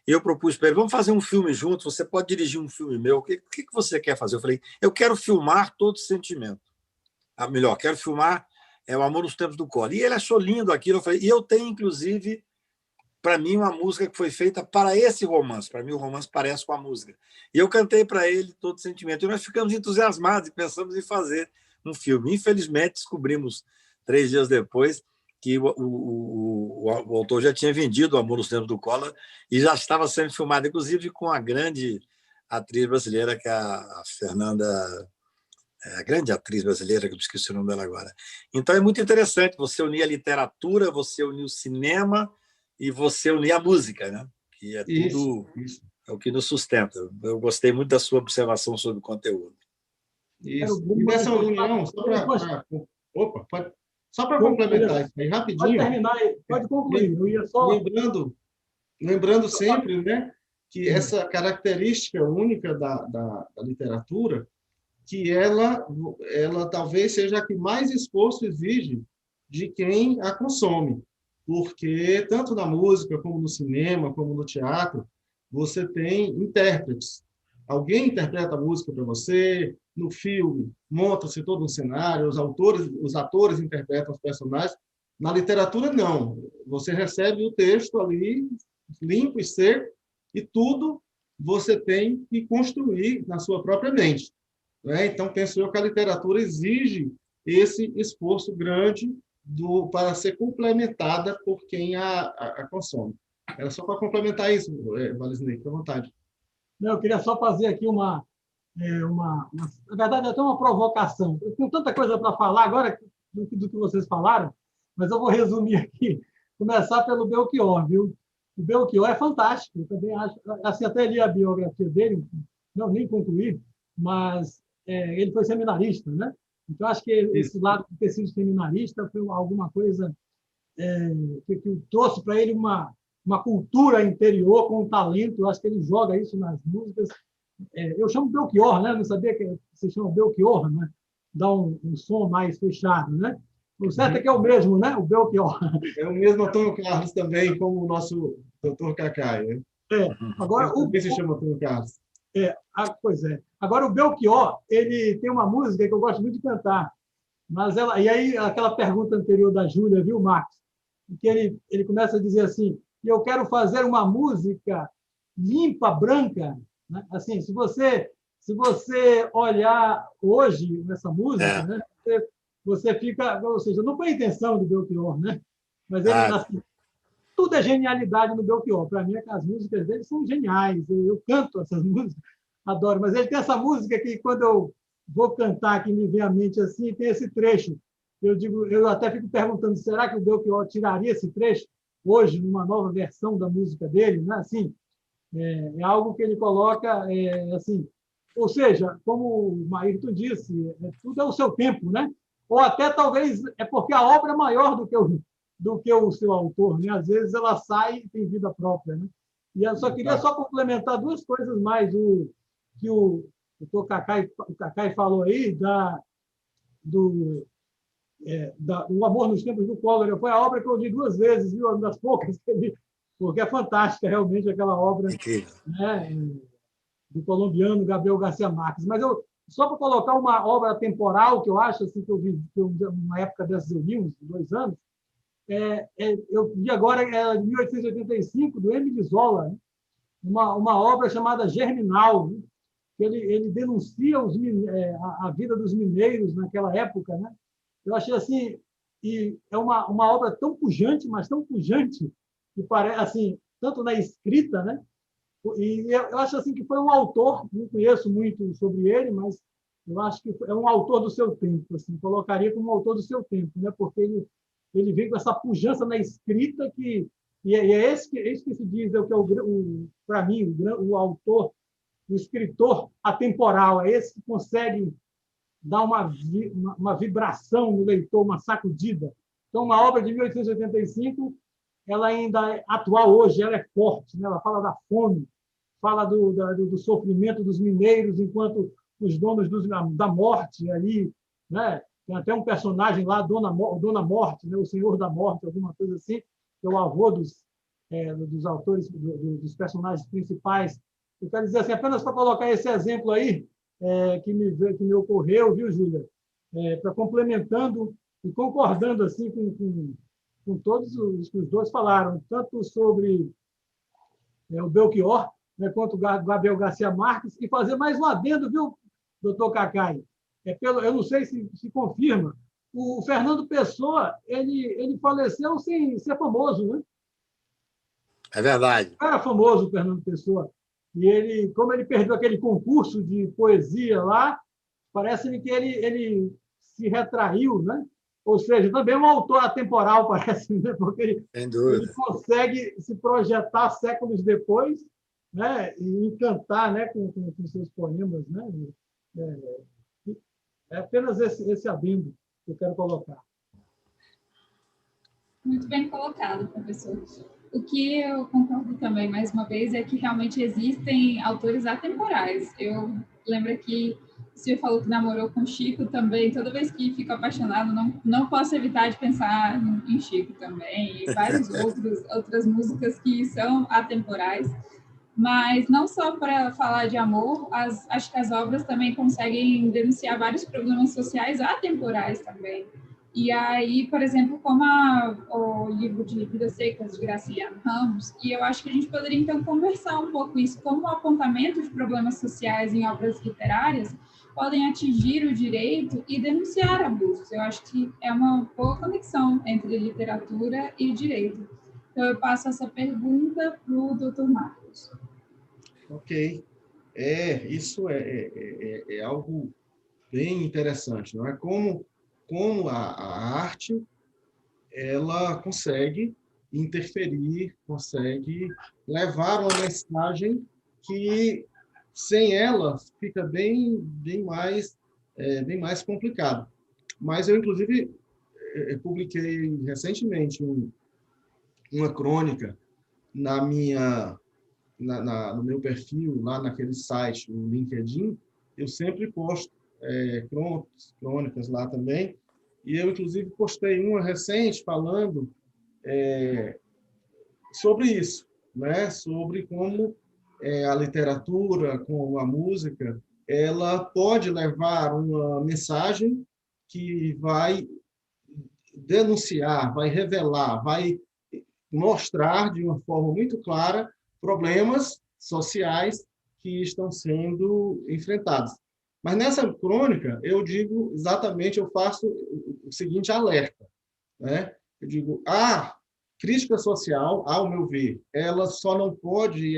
e eu propus para ele, vamos fazer um filme juntos, você pode dirigir um filme meu, o que você quer fazer? Eu falei, eu quero filmar Todo Sentimento. Melhor, quero filmar O Amor nos Tempos do Cólera. E ele achou lindo aquilo, eu falei, e eu tenho, inclusive, para mim, uma música que foi feita para esse romance. Para mim, o romance parece com a música. E eu cantei para ele Todo Sentimento. E nós ficamos entusiasmados e pensamos em fazer um filme. Infelizmente, descobrimos 3 dias depois que o autor já tinha vendido O Amor nos Tempos do Cólera e já estava sendo filmado, inclusive com a grande atriz brasileira, que é a Fernanda, a grande atriz brasileira, que eu esqueci o nome dela agora. Então, é muito interessante você unir a literatura, você unir o cinema e você unir a música, né? Que é tudo isso. É o que nos sustenta. Eu gostei muito da sua observação sobre o conteúdo. Isso. E dessa união, só para complementar isso aí, rapidinho. Pode terminar aí, pode concluir. Eu ia só... lembrando sempre, né, que essa característica única da literatura, que ela talvez seja a que mais esforço exige de quem a consome. Porque tanto na música, como no cinema, como no teatro, você tem intérpretes. Alguém interpreta a música para você, no filme, monta-se todo um cenário, os atores interpretam os personagens. Na literatura, não. Você recebe o texto ali, limpo e seco, e tudo você tem que construir na sua própria mente. Né? Então, penso eu que a literatura exige esse esforço grande para ser complementada por quem a consome. Era só para complementar isso, Valisney, fica à vontade. Não, eu queria só fazer aqui na verdade, até uma provocação. Eu tenho tanta coisa para falar agora do que vocês falaram, mas eu vou resumir aqui. Começar pelo Belchior, viu? O Belchior é fantástico, eu também acho. Assim, até li a biografia dele, não nem concluí, mas ele foi seminarista, né? Então, acho que esse lado de ter sido seminarista foi alguma coisa que trouxe para ele uma cultura interior com um talento. Eu acho que ele joga isso nas músicas. Eu chamo Belchior, né? Não sabia que se chama Belchior, né? Dá um som mais fechado, né? O certo é que é o mesmo, né? O Belchior. É o mesmo Antônio Carlos também, como o nosso doutor Cacai. Né? Agora, também se chama Antônio Carlos. Pois é. Agora, o Belchior, ele tem uma música que eu gosto muito de cantar. Mas e aí, aquela pergunta anterior da Júlia, viu, Marcos? Que ele começa a dizer assim, eu quero fazer uma música limpa, branca. Né? Assim, se você olhar hoje essa música, né? Você fica... Ou seja, não foi a intenção do Belchior, né? Mas ele, assim, tudo é genialidade no Belchior. Para mim, as músicas dele são geniais. Eu canto essas músicas, adoro. Mas ele tem essa música que, quando eu vou cantar, que me vem à mente assim, tem esse trecho. Eu até fico perguntando, será que o Belchior tiraria esse trecho hoje, numa nova versão da música dele? Né? Assim, é algo que ele coloca, assim, ou seja, como o Maírton disse, tudo é o seu tempo, né? Ou até, talvez, é porque a obra é maior do que o seu autor, né? Às vezes ela sai e tem vida própria, né? E eu só queria complementar 2 coisas mais. Que o Cacai falou aí do Amor nos Tempos do Cólera. Foi a obra que eu li 2 vezes, viu? Uma das poucas que eu li, porque é fantástica realmente aquela obra, né, do colombiano Gabriel Garcia Marques. Mas só para colocar uma obra temporal que eu acho assim, que eu vi uma época dessas, eu li uns 2 anos, eu vi agora, de 1885, do Émile Zola, né? uma obra chamada Germinal, né? Que ele denuncia a vida dos mineiros naquela época, né? Eu achei assim, e é uma obra tão pujante, mas tão pujante, que parece assim, tanto na escrita, né? E eu acho assim que foi um autor, não conheço muito sobre ele, mas eu acho que é um autor do seu tempo, assim, colocaria como um autor do seu tempo, né? Porque ele vem com essa pujança na escrita e é esse que se diz é para mim, o autor, o escritor atemporal, é esse que consegue dar uma vibração no leitor, uma sacudida. Então, uma obra de 1885, ela ainda é atual hoje, ela é forte, né? Ela fala da fome, fala do sofrimento dos mineiros enquanto os donos da morte ali, né? Tem até um personagem lá, Dona Morte, né? O Senhor da Morte, alguma coisa assim, que é o avô dos autores, dos personagens principais. Eu quero dizer assim, apenas para colocar esse exemplo aí, que me ocorreu, viu, Júlia? Para complementando e concordando assim com todos os que os dois falaram, tanto sobre o Belchior, né, quanto o Gabriel Garcia Marques, e fazer mais um adendo, viu, doutor Cacai? Eu não sei se confirma, o Fernando Pessoa, ele faleceu sem ser famoso, né? É verdade. Era famoso o Fernando Pessoa. E como ele perdeu aquele concurso de poesia lá, parece-me que ele se retraiu, né? Ou seja, também é um autor atemporal, parece, né? Porque ele consegue se projetar séculos depois, né? E encantar, né? com seus poemas. Né? É apenas esse adendo que eu quero colocar. Muito bem colocado, professor. O que eu concordo também, mais uma vez, é que realmente existem autores atemporais. Eu lembro que o senhor falou que namorou com Chico também. Toda vez que fico apaixonado, não posso evitar de pensar em Chico também. E várias outras músicas que são atemporais. Mas não só para falar de amor, acho que as obras também conseguem denunciar vários problemas sociais atemporais também. E aí, por exemplo, como o livro de Vidas Secas, de Graciliano Ramos, e eu acho que a gente poderia, então, conversar um pouco isso, como o apontamento de problemas sociais em obras literárias podem atingir o direito e denunciar abusos. Eu acho que é uma boa conexão entre literatura e direito. Então, eu passo essa pergunta para o doutor Marcos. Ok. Isso é algo bem interessante, não é? Como a arte ela consegue interferir, consegue levar uma mensagem que sem ela fica bem mais complicado. Mas eu inclusive publiquei recentemente uma crônica no meu perfil lá naquele site, no LinkedIn. Eu sempre posto crônicas lá também. E eu, inclusive, postei uma recente falando sobre isso, né? Sobre como a literatura, como a música, ela pode levar uma mensagem que vai denunciar, vai revelar, vai mostrar de uma forma muito clara problemas sociais que estão sendo enfrentados. Mas nessa crônica, eu digo exatamente, eu faço o seguinte alerta, né? Eu digo, a crítica social, ao meu ver, ela só não pode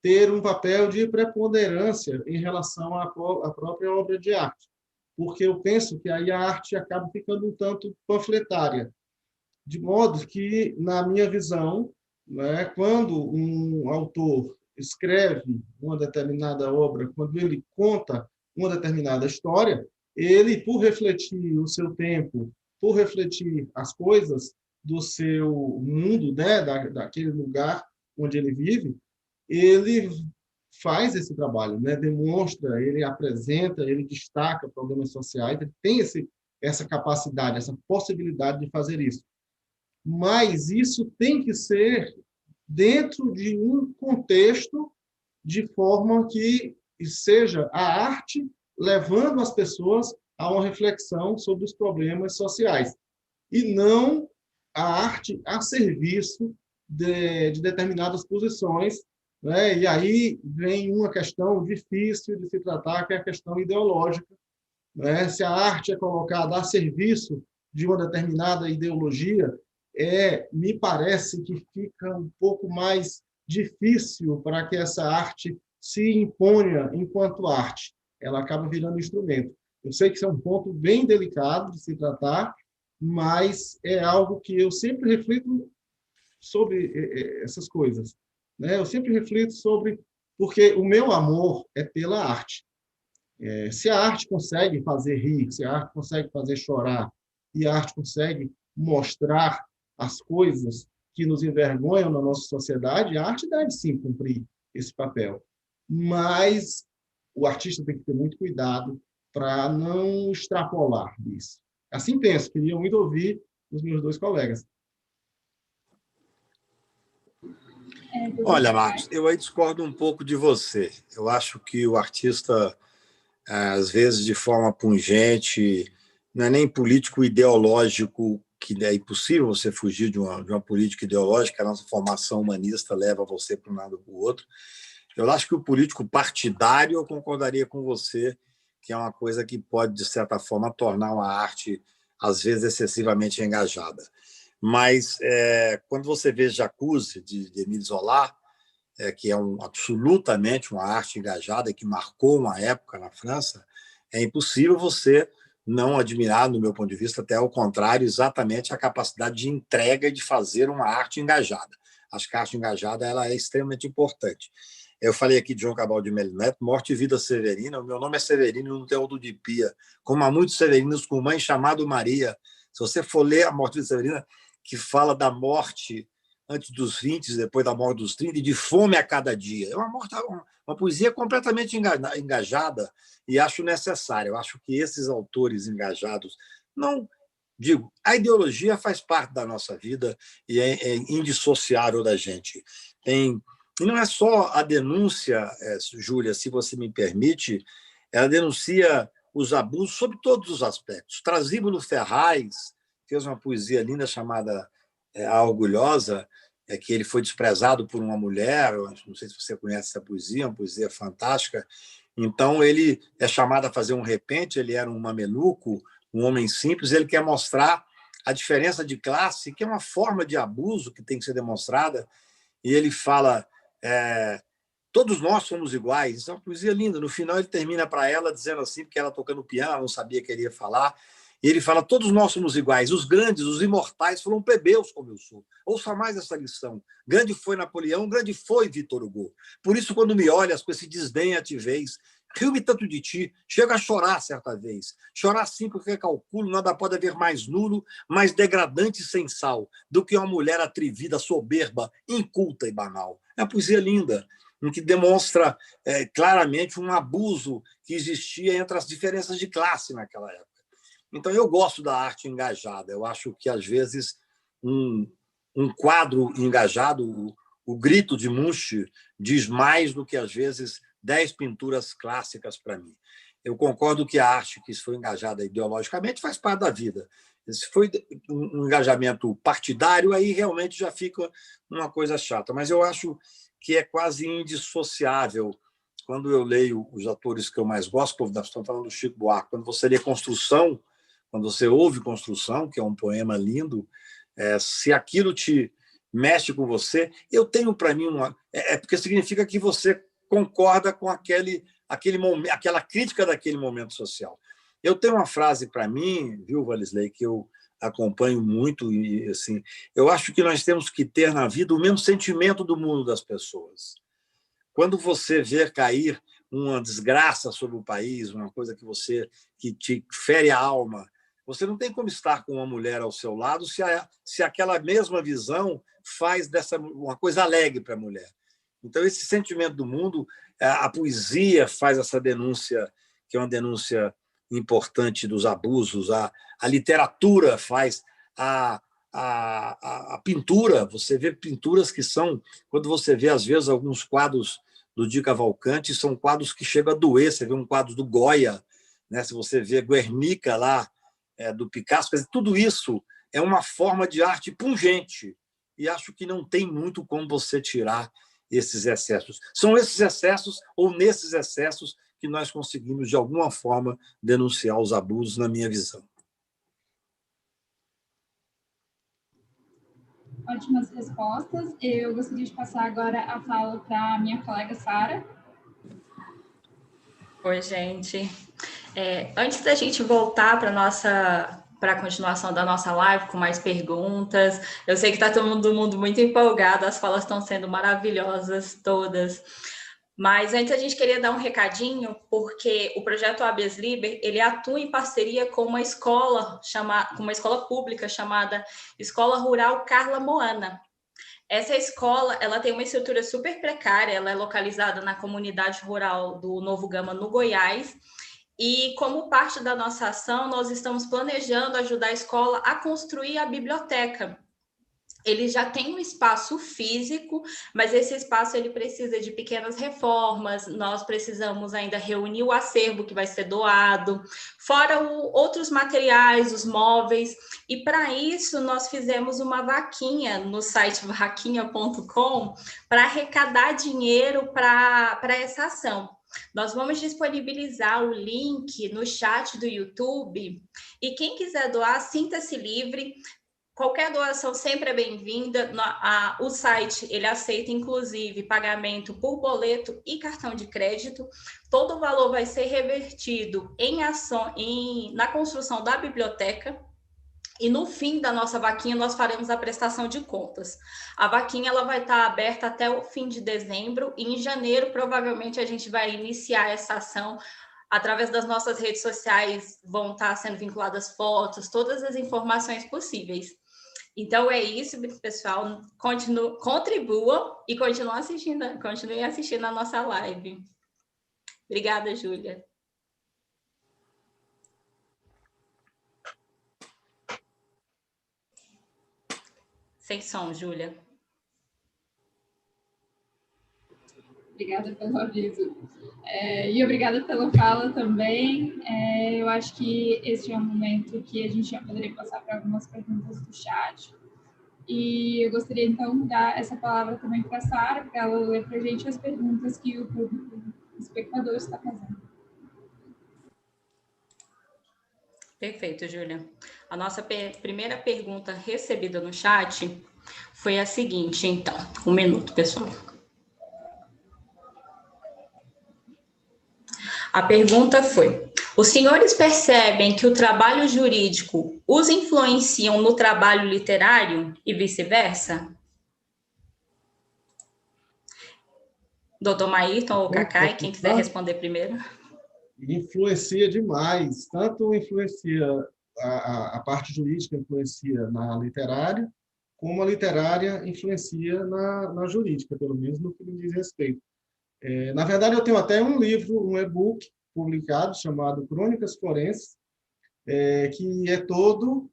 ter um papel de preponderância em relação à própria obra de arte, porque eu penso que aí a arte acaba ficando um tanto panfletária, de modo que, na minha visão, né, quando um autor escreve uma determinada obra, quando ele conta uma determinada história, ele, por refletir o seu tempo, por refletir as coisas do seu mundo, né, daquele lugar onde ele vive, ele faz esse trabalho, né, demonstra, ele apresenta, ele destaca problemas sociais, ele tem essa capacidade, essa possibilidade de fazer isso. Mas isso tem que ser dentro de um contexto de forma que seja a arte levando as pessoas a uma reflexão sobre os problemas sociais e não a arte a serviço de determinadas posições, né? E aí vem uma questão difícil de se tratar, que é a questão ideológica, né? Se a arte é colocada a serviço de uma determinada ideologia, me parece que fica um pouco mais difícil para que essa arte se imponha enquanto arte. ela acaba virando instrumento. Eu sei que isso é um ponto bem delicado de se tratar, mas é algo que eu sempre reflito sobre essas coisas, né? Eu sempre reflito sobre, porque o meu amor é pela arte. Se a arte consegue fazer rir, se a arte consegue fazer chorar, e a arte consegue mostrar as coisas que nos envergonham na nossa sociedade, a arte deve sim cumprir esse papel. Mas o artista tem que ter muito cuidado para não extrapolar isso. Assim penso, queria muito ouvir os meus dois colegas. Olha, Marcos, eu aí discordo um pouco de você. Eu acho que o artista, às vezes, de forma pungente, não é nem político ideológico, que é impossível você fugir de uma política ideológica, a nossa formação humanista leva você para um lado ou para o outro. Eu acho que o político partidário, eu concordaria com você, que é uma coisa que pode, de certa forma, tornar uma arte, às vezes, excessivamente engajada. Mas, quando você vê Jacuzzi, de Émile Zola, que é absolutamente uma arte engajada e que marcou uma época na França, é impossível você não admirar, no meu ponto de vista, até ao contrário, exatamente a capacidade de entrega e de fazer uma arte engajada. Acho que a arte engajada ela é extremamente importante. Eu falei aqui de João Cabal de Melo Neto, Morte e Vida Severina. O meu nome é Severino, não tenho de Pia, como há muitos severinos com mãe chamado Maria. Se você for ler a Morte e Vida Severina, que fala da morte antes dos 20, depois da morte dos 30, e de fome a cada dia. É uma poesia completamente engajada e acho necessária. Eu acho que esses autores engajados, não digo, a ideologia faz parte da nossa vida e é indissociável da gente. E não é só a denúncia, Júlia, se você me permite, ela denuncia os abusos sob todos os aspectos. Trasíbulo Ferraz fez uma poesia linda chamada A Orgulhosa, que ele foi desprezado por uma mulher, não sei se você conhece essa poesia, uma poesia fantástica. Então, ele é chamado a fazer um repente, ele era um mameluco, um homem simples, ele quer mostrar a diferença de classe, que é uma forma de abuso que tem que ser demonstrada, e ele fala, todos nós somos iguais. Isso é uma poesia linda. No final, ele termina para ela dizendo assim, porque ela tocando piano, ela não sabia que ele ia falar, e ele fala, todos nós somos iguais, os grandes, os imortais foram plebeus como eu sou. Ouça mais essa lição. Grande foi Napoleão, grande foi Victor Hugo. Por isso, quando me olhas com esse desdém ativez, rio-me tanto de ti, chego a chorar certa vez. Chorar sim, porque calculo, nada pode haver mais nulo, mais degradante e sem sal, do que uma mulher atrevida, soberba, inculta e banal. É uma poesia linda, em que demonstra claramente um abuso que existia entre as diferenças de classe naquela época. Então, eu gosto da arte engajada. Eu acho que, às vezes, um quadro engajado, o grito de Munch, diz mais do que, às vezes, 10 pinturas clássicas para mim. Eu concordo que a arte que foi engajada ideologicamente faz parte da vida. Se foi um engajamento partidário, aí realmente já fica uma coisa chata. Mas eu acho que é quase indissociável. Quando eu leio os autores que eu mais gosto, estamos falando do Chico Buarque, quando você lê Construção, quando você ouve Construção, que é um poema lindo, se aquilo te mexe com você, eu tenho para mim porque significa que você concorda com aquela crítica daquele momento social. Eu tenho uma frase para mim, viu, Walisley, que eu acompanho muito e assim, eu acho que nós temos que ter na vida o mesmo sentimento do mundo das pessoas. Quando você vê cair uma desgraça sobre o país, uma coisa que te fere a alma, você não tem como estar com uma mulher ao seu lado se aquela mesma visão faz dessa uma coisa alegre para a mulher. Então, esse sentimento do mundo, a poesia faz essa denúncia, que é uma denúncia importante dos abusos, a literatura faz, a pintura, você vê pinturas que são, quando você vê, às vezes, alguns quadros do Di Cavalcanti, são quadros que chegam a doer, você vê um quadro do Goya, né? Se você vê Guernica lá, do Picasso, quer dizer, tudo isso é uma forma de arte pungente, e acho que não tem muito como você tirar esses excessos. São esses excessos, ou nesses excessos, que nós conseguimos, de alguma forma, denunciar os abusos, na minha visão. Ótimas respostas. Eu gostaria de passar agora a fala para a minha colega Sara. Oi, gente. Antes da gente voltar para a continuação da nossa live com mais perguntas, eu sei que está todo mundo muito empolgado, as falas estão sendo maravilhosas todas. Mas antes a gente queria dar um recadinho, porque o projeto Habeas Liber, ele atua em parceria com uma escola pública chamada Escola Rural Carla Moana. Essa escola, ela tem uma estrutura super precária, ela é localizada na comunidade rural do Novo Gama, no Goiás, e como parte da nossa ação, nós estamos planejando ajudar a escola a construir a biblioteca. Ele já tem um espaço físico, mas esse espaço ele precisa de pequenas reformas, nós precisamos ainda reunir o acervo que vai ser doado, fora outros materiais, os móveis, e para isso nós fizemos uma vaquinha no site vaquinha.com para arrecadar dinheiro para essa ação. Nós vamos disponibilizar o link no chat do YouTube, e quem quiser doar, sinta-se livre. Qualquer doação sempre é bem-vinda. O site, ele aceita, inclusive, pagamento por boleto e cartão de crédito. Todo o valor vai ser revertido na construção da biblioteca. E no fim da nossa vaquinha, nós faremos a prestação de contas. A vaquinha ela vai estar aberta até o fim de dezembro. E em janeiro, provavelmente, a gente vai iniciar essa ação. Através das nossas redes sociais, vão estar sendo vinculadas fotos, todas as informações possíveis. Então é isso, pessoal. Contribuam e continuem assistindo a nossa live. Obrigada, Júlia. Sem som, Júlia. Obrigada pelo aviso. E obrigada pela fala também. Eu acho que este é um momento que a gente já poderia passar para algumas perguntas do chat. E eu gostaria, então, de dar essa palavra também para a Sara, para ela ler para a gente as perguntas que o público, o espectador, está fazendo. Perfeito, Júlia. A nossa primeira pergunta recebida no chat foi a seguinte, então. Um minuto, pessoal. A pergunta foi: os senhores percebem que o trabalho jurídico os influenciam no trabalho literário e vice-versa? Doutor Maírton ou Cacai, quem quiser responder primeiro. Influencia demais, tanto influencia a parte jurídica, influencia na literária, como a literária influencia na jurídica, pelo menos no que me diz respeito. Na verdade, eu tenho até um livro, um e-book publicado, chamado Crônicas Forenses, que é todo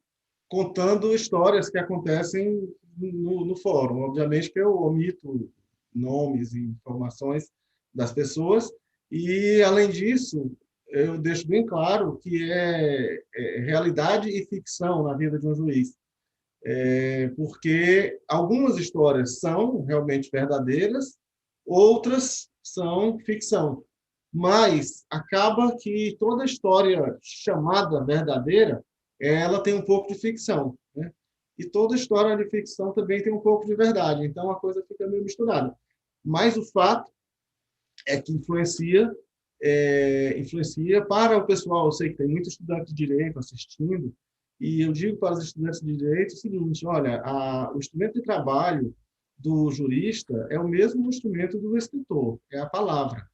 contando histórias que acontecem no fórum. Obviamente que eu omito nomes e informações das pessoas, e, além disso, eu deixo bem claro que é realidade e ficção na vida de um juiz. Porque algumas histórias são realmente verdadeiras, outras são ficção. Mas acaba que toda história chamada verdadeira, ela tem um pouco de ficção, né? E toda história de ficção também tem um pouco de verdade. Então, a coisa fica meio misturada. Mas o fato é que influencia para o pessoal. Eu sei que tem muito estudante de direito assistindo, e eu digo para os estudantes de direito o seguinte: olha, o instrumento de trabalho do jurista é o mesmo instrumento do escritor, é a palavra.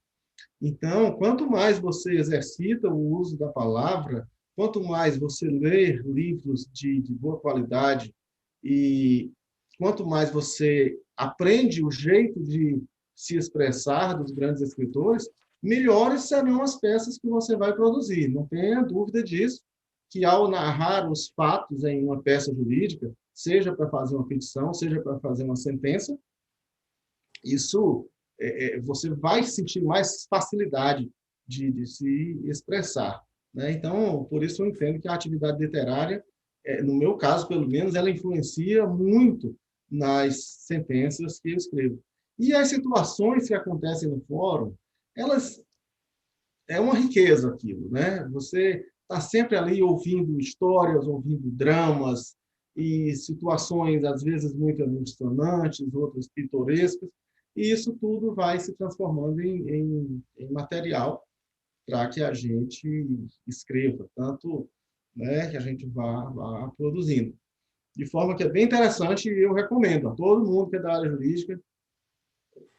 Então, quanto mais você exercita o uso da palavra, quanto mais você lê livros de boa qualidade, e quanto mais você aprende o jeito de se expressar dos grandes escritores, melhores serão as peças que você vai produzir. Não tenha dúvida disso, que ao narrar os fatos em uma peça jurídica, seja para fazer uma ficção, seja para fazer uma sentença, isso você vai sentir mais facilidade de se expressar, né? Então, por isso eu entendo que a atividade literária, no meu caso, pelo menos, ela influencia muito nas sentenças que eu escrevo. E as situações que acontecem no fórum, elas é uma riqueza aquilo, né? Você está sempre ali ouvindo histórias, ouvindo dramas e situações, às vezes, muito emocionantes, outras pitorescas, e isso tudo vai se transformando em material para que a gente escreva, tanto, né, que a gente vá produzindo. De forma que é bem interessante e eu recomendo a todo mundo que é da área jurídica,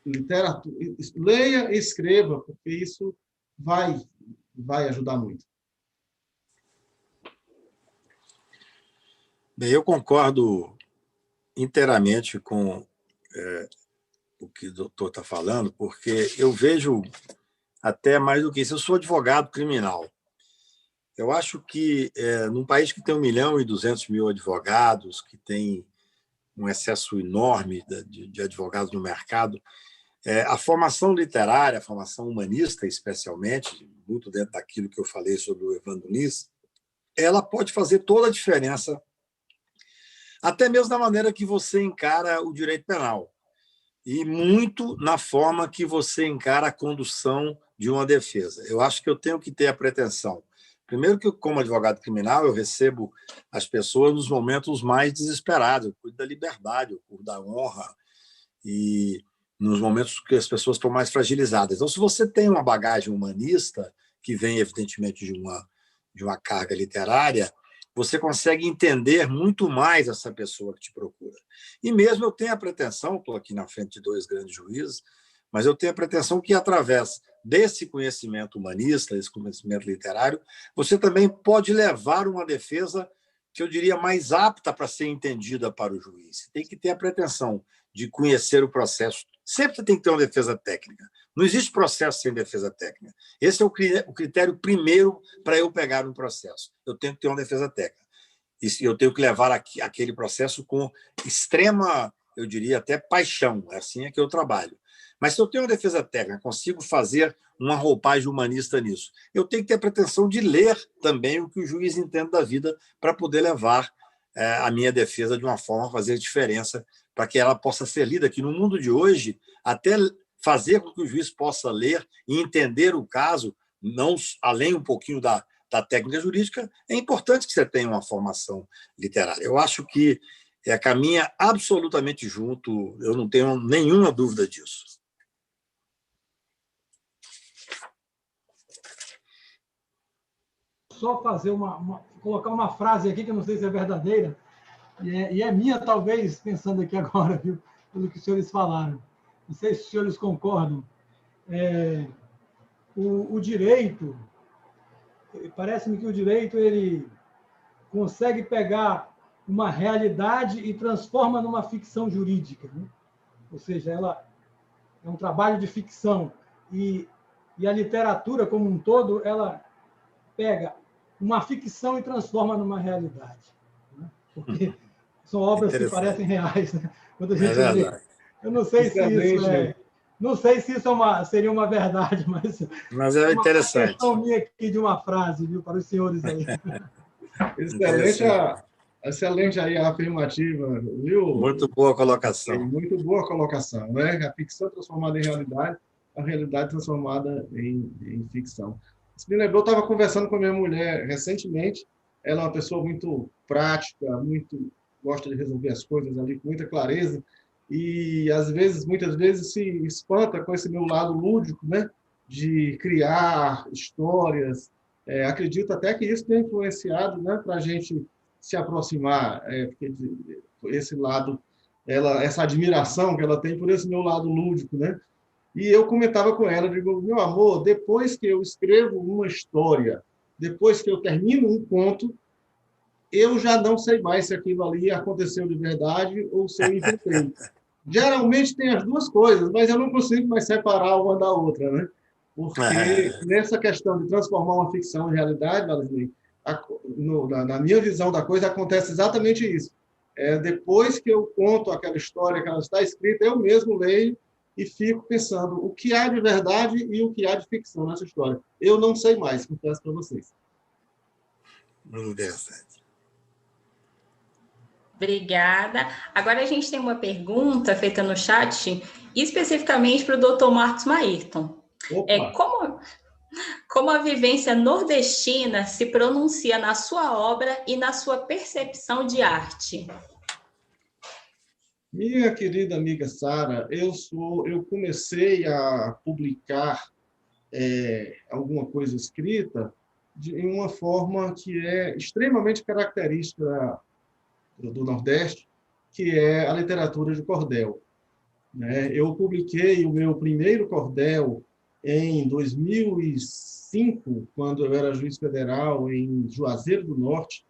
literatura, leia e escreva, porque isso vai ajudar muito. Bem, eu concordo inteiramente com o que o doutor está falando, porque eu vejo até mais do que isso. Eu sou advogado criminal. Eu acho que, num país que tem 1.200.000 advogados, que tem um excesso enorme de advogados no mercado, a formação literária, a formação humanista, especialmente, muito dentro daquilo que eu falei sobre o Evandro Nis, ela pode fazer toda a diferença, até mesmo na maneira que você encara o direito penal, e muito na forma que você encara a condução de uma defesa. Eu acho que eu tenho que ter a pretensão. Primeiro que, como advogado criminal, eu recebo as pessoas nos momentos mais desesperados. Eu cuido da liberdade, eu cuido da honra, e nos momentos que as pessoas estão mais fragilizadas. Então, se você tem uma bagagem humanista, que vem, evidentemente, de uma carga literária, você consegue entender muito mais essa pessoa que te procura. E mesmo eu tenho a pretensão, estou aqui na frente de 2 grandes juízes, mas eu tenho a pretensão que, através desse conhecimento humanista, desse conhecimento literário, você também pode levar uma defesa que eu diria mais apta para ser entendida para o juiz. Você tem que ter a pretensão de conhecer o processo. Sempre tem que ter uma defesa técnica. Não existe processo sem defesa técnica. Esse é o critério primeiro para eu pegar um processo. Eu tenho que ter uma defesa técnica. E eu tenho que levar aquele processo com extrema, eu diria, até paixão. Assim é que eu trabalho. Mas se eu tenho uma defesa técnica, consigo fazer uma roupagem humanista nisso, eu tenho que ter a pretensão de ler também o que o juiz entende da vida para poder levar a minha defesa de uma forma a fazer diferença para que ela possa ser lida, que no mundo de hoje, até fazer com que o juiz possa ler e entender o caso, não além um pouquinho da técnica jurídica, é importante que você tenha uma formação literária. Eu acho que caminha absolutamente junto, eu não tenho nenhuma dúvida disso. Só fazer colocar uma frase aqui que eu não sei se é verdadeira, e é minha, talvez, pensando aqui agora, viu, pelo que os senhores falaram. Não sei se os senhores concordam. O direito, parece-me que o direito ele consegue pegar uma realidade e transforma numa ficção jurídica, né? Ou seja, ela é um trabalho de ficção, e a literatura como um todo, ela pega uma ficção e transforma numa realidade, né? Porque são obras que parecem reais, né? Quando a gente lê. Eu não sei se isso não sei se isso seria uma verdade, mas é interessante. Uma questão minha aqui de uma frase, viu, para os senhores aí. Excelente aí a afirmativa, viu? Muito boa colocação. Muito boa colocação, né? A ficção transformada em realidade, a realidade transformada em ficção. Isso me lembrou, eu estava conversando com a minha mulher recentemente, ela é uma pessoa muito prática, gosta de resolver as coisas ali com muita clareza, e muitas vezes se espanta com esse meu lado lúdico, né? De criar histórias. Acredito até que isso tem influenciado, né? Para a gente se aproximar, porque esse lado, essa admiração que ela tem por esse meu lado lúdico, né? E eu comentava com ela, digo, meu amor, depois que eu escrevo uma história, depois que eu termino um conto, eu já não sei mais se aquilo ali aconteceu de verdade ou se eu inventei. Geralmente tem as duas coisas, mas eu não consigo mais separar uma da outra, né? Porque nessa questão de transformar uma ficção em realidade, Valdinei, na minha visão da coisa, acontece exatamente isso. Depois que eu conto aquela história, que ela está escrita, eu mesmo leio e fico pensando o que há de verdade e o que há de ficção nessa história. Eu não sei mais, confesso para vocês. Muito interessante. Obrigada. Agora a gente tem uma pergunta feita no chat, especificamente para o Dr. Marcos Maírton. Como a vivência nordestina se pronuncia na sua obra e na sua percepção de arte? Minha querida amiga Sara, eu comecei a publicar alguma coisa escrita em uma forma que é extremamente característica do Nordeste, que é a literatura de cordel, né? Eu publiquei o meu primeiro cordel em 2005, quando eu era juiz federal em Juazeiro do Norte,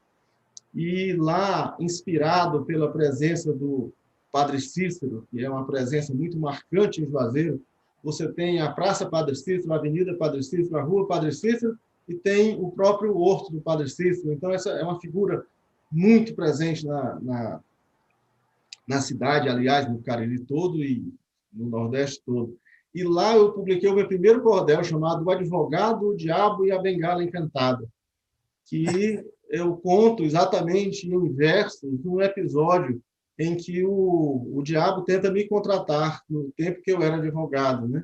e lá, inspirado pela presença do Padre Cícero, que é uma presença muito marcante em Juazeiro, você tem a Praça Padre Cícero, a Avenida Padre Cícero, a Rua Padre Cícero, e tem o próprio Horto do Padre Cícero. Então, essa é uma figura muito presente na cidade, aliás, no Cariri todo e no Nordeste todo. E lá eu publiquei o meu primeiro cordel, chamado O Advogado, o Diabo e a Bengala Encantada, que eu conto exatamente em versos um episódio em que o diabo tenta me contratar no tempo que eu era advogado, né?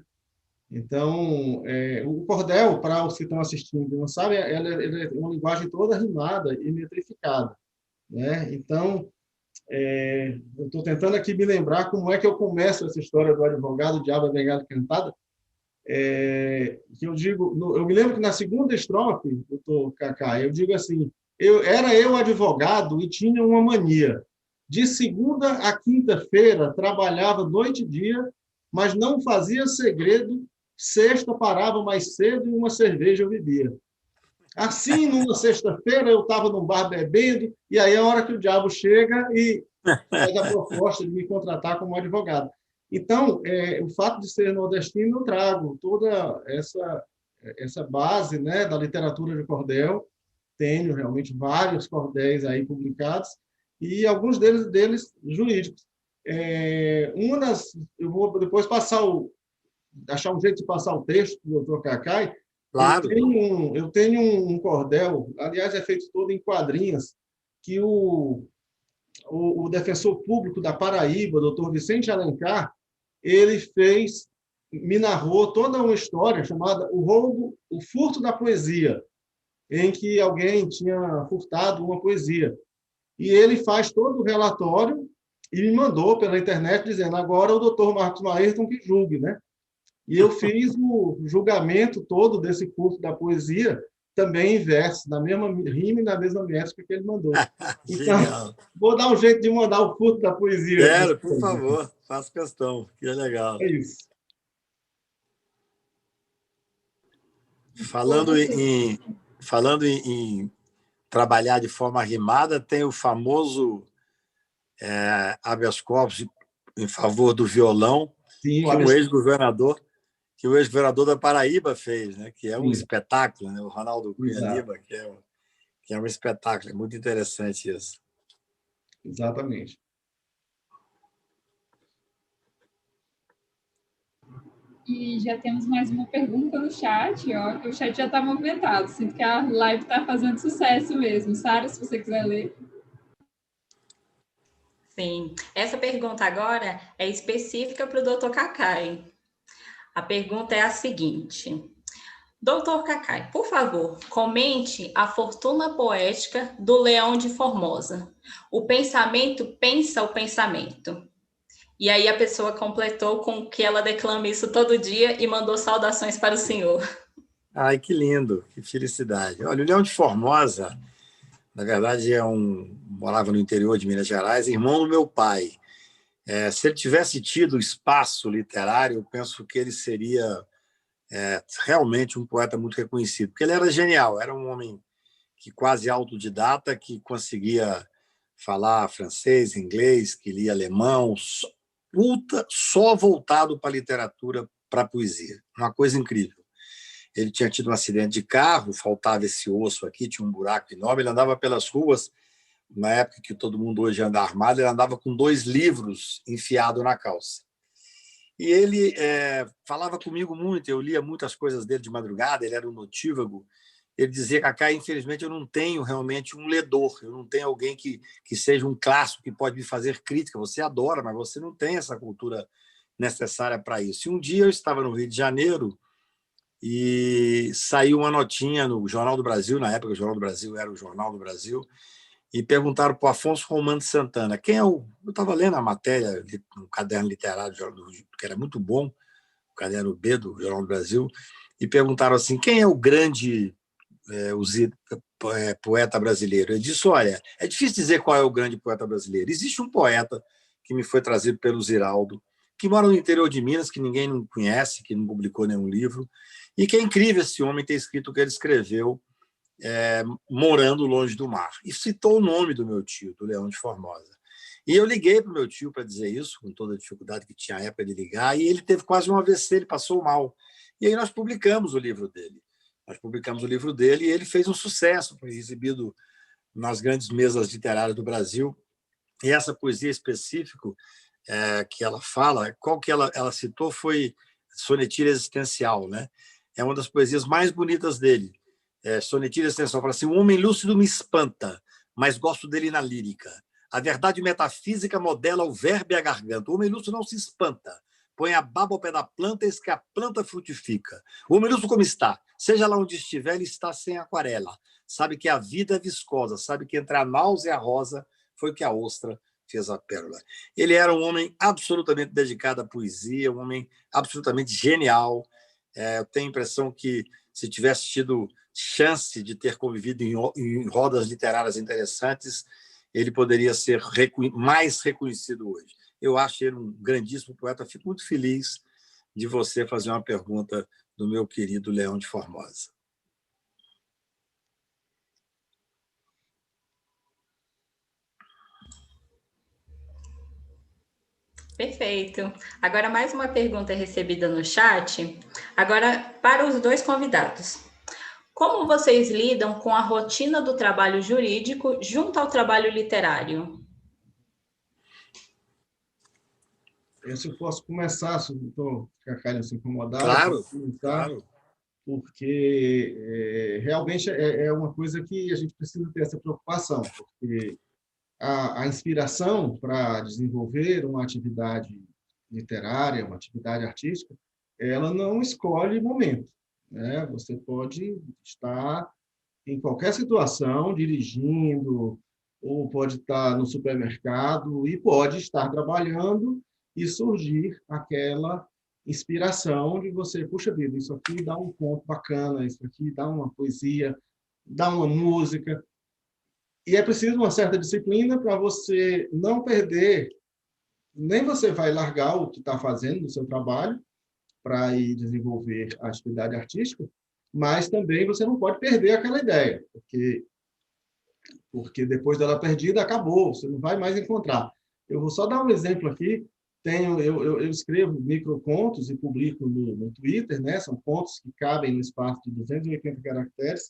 Então, o cordel, para os que estão assistindo, não sabem, ela é uma linguagem toda rimada e metrificada, né? Então, eu estou tentando aqui me lembrar como é que eu começo essa história do advogado, o diabo, a bengala cantada, que eu digo, eu me lembro que na segunda estrofe, doutor Cacá, eu digo assim, era eu advogado e tinha uma mania. De segunda a quinta-feira, trabalhava noite e dia, mas não fazia segredo, sexta parava mais cedo e uma cerveja eu bebia. Assim, numa sexta-feira, eu estava num bar bebendo, e aí é a hora que o diabo chega e faz a proposta de me contratar como advogado. Então, o fato de ser nordestino, eu trago toda essa base, né, da literatura de cordel. Tenho realmente vários cordéis aí publicados, e alguns deles jurídicos. Eu vou depois achar um jeito de passar o texto do doutor Cacai. Claro. Eu tenho um cordel, aliás, é feito todo em quadrinhos, que o defensor público da Paraíba, doutor Vicente Alencar, ele me narrou toda uma história chamada o furto da poesia, em que alguém tinha furtado uma poesia. E ele faz todo o relatório e me mandou pela internet dizendo, agora o doutor Marcos Maerton que julgue, né? E eu fiz o julgamento todo desse furto da poesia, também em verso, na mesma rima e na mesma métrica que ele mandou. Então, vou dar um jeito de mandar o furto da poesia. Quero, por favor, faço questão, que é legal. É isso. Falando em trabalhar de forma rimada, tem o famoso habeas corpus em favor do violão, Sim, que o ex-governador da Paraíba fez, né? Que é um espetáculo, né? O Ronaldo Cunha Lima, que é um espetáculo, é muito interessante isso. Exatamente. E já temos mais uma pergunta no chat, ó, que o chat já está movimentado. Sinto que a live está fazendo sucesso mesmo. Sara, se você quiser ler. Sim, essa pergunta agora é específica para o doutor Cacai. A pergunta é a seguinte. Doutor Cacai, por favor, comente a fortuna poética do Leão de Formosa. O pensamento pensa o pensamento. E aí a pessoa completou com que ela declama isso todo dia e mandou saudações para o senhor. Ai, que lindo, que felicidade. Olha, o Leão de Formosa, na verdade, morava no interior de Minas Gerais, irmão do meu pai. Se ele tivesse tido espaço literário, eu penso que ele seria realmente um poeta muito reconhecido, porque ele era genial, era um homem que quase autodidata, que conseguia falar francês, inglês, que lia alemão, só voltado para a literatura, para a poesia. Uma coisa incrível. Ele tinha tido um acidente de carro, faltava esse osso aqui, tinha um buraco enorme, ele andava pelas ruas, na época que todo mundo hoje anda armado, ele andava com 2 livros enfiados na calça. E ele falava comigo muito, eu lia muitas coisas dele de madrugada, ele era um notívago. Ele dizia, Cacá, infelizmente eu não tenho realmente um ledor, eu não tenho alguém que seja um clássico, que pode me fazer crítica. Você adora, mas você não tem essa cultura necessária para isso. E um dia eu estava no Rio de Janeiro e saiu uma notinha no Jornal do Brasil, na época o Jornal do Brasil era o Jornal do Brasil, e perguntaram para o Afonso Romano de Santana, quem é o... Eu estava lendo a matéria, um caderno literário que era muito bom, o caderno B do Jornal do Brasil, e perguntaram assim, quem é o grande poeta brasileiro? Eu disse, olha, é difícil dizer qual é o grande poeta brasileiro. Existe um poeta que me foi trazido pelo Ziraldo, que mora no interior de Minas, que ninguém não conhece, que não publicou nenhum livro, e que é incrível esse homem ter escrito o que ele escreveu morando longe do mar. E citou o nome do meu tio, do Leão de Formosa. E eu liguei para o meu tio para dizer isso, com toda a dificuldade que tinha à época de ligar, e ele teve quase um AVC, ele passou mal. E aí nós publicamos o livro dele. E ele fez um sucesso, foi exibido nas grandes mesas literárias do Brasil. E essa poesia específica que ela fala, qual que ela citou foi Sonetilha Existencial, né? É uma das poesias mais bonitas dele. Sonetilha Existencial fala assim, o homem lúcido me espanta, mas gosto dele na lírica. A verdade metafísica modela o verbo e a garganta. O homem lúcido não se espanta. Põe a baba ao pé da planta, eis que a planta frutifica. O homem lúcido como está? Seja lá onde estiver, ele está sem aquarela. Sabe que a vida é viscosa, sabe que entre a náusea e a rosa foi que a ostra fez a pérola. Ele era um homem absolutamente dedicado à poesia, um homem absolutamente genial. Eu tenho a impressão que, se tivesse tido chance de ter convivido em rodas literárias interessantes, ele poderia ser mais reconhecido hoje. Eu acho ele um grandíssimo poeta. Fico muito feliz de você fazer uma pergunta do meu querido Leão de Formosa. Perfeito. Agora, mais uma pergunta recebida no chat. Agora, para os dois convidados. Como vocês lidam com a rotina do trabalho jurídico junto ao trabalho literário? Se eu posso começar, se o doutor Cacá não se incomodar. Claro. Porque realmente é uma coisa que a gente precisa ter essa preocupação, porque a inspiração para desenvolver uma atividade literária, uma atividade artística, ela não escolhe momento, né? Você pode estar em qualquer situação, dirigindo, ou pode estar no supermercado e pode estar trabalhando e surgir aquela inspiração de você, puxa vida, isso aqui dá um ponto bacana, isso aqui dá uma poesia, dá uma música. E é preciso uma certa disciplina para você não perder, nem você vai largar o que está fazendo no seu trabalho para ir desenvolver a atividade artística, mas também você não pode perder aquela ideia, porque depois dela perdida, acabou, você não vai mais encontrar. Eu vou só dar um exemplo aqui. Eu escrevo microcontos e publico no Twitter, né? São contos que cabem no espaço de 280 caracteres.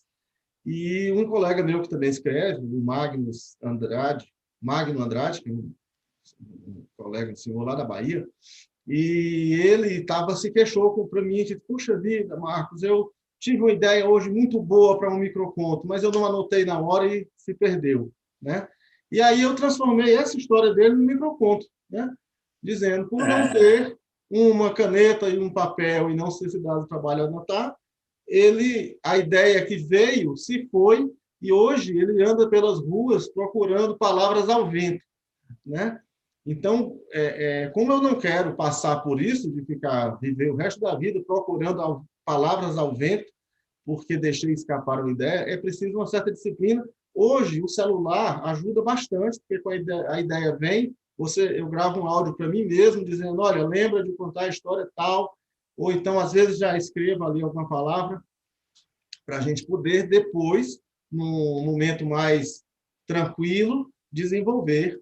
E um colega meu que também escreve, o Magno Andrade, que é um colega, um senhor lá da Bahia, e ele se queixou para mim, disse, puxa vida, Marcos, eu tive uma ideia hoje muito boa para um microconto, mas eu não anotei na hora e se perdeu, né? E aí eu transformei essa história dele no microconto, né? Dizendo, por não ter uma caneta e um papel e não ser se dado o trabalho a anotar, a ideia que veio se foi, e hoje ele anda pelas ruas procurando palavras ao vento, né? Então, como eu não quero passar por isso, de viver o resto da vida procurando palavras ao vento, porque deixei escapar uma ideia, é preciso uma certa disciplina. Hoje, o celular ajuda bastante, porque a ideia vem, eu gravo um áudio para mim mesmo, dizendo, olha, lembra de contar a história tal, ou então, às vezes, já escrevo ali alguma palavra, para a gente poder, depois, num momento mais tranquilo, desenvolver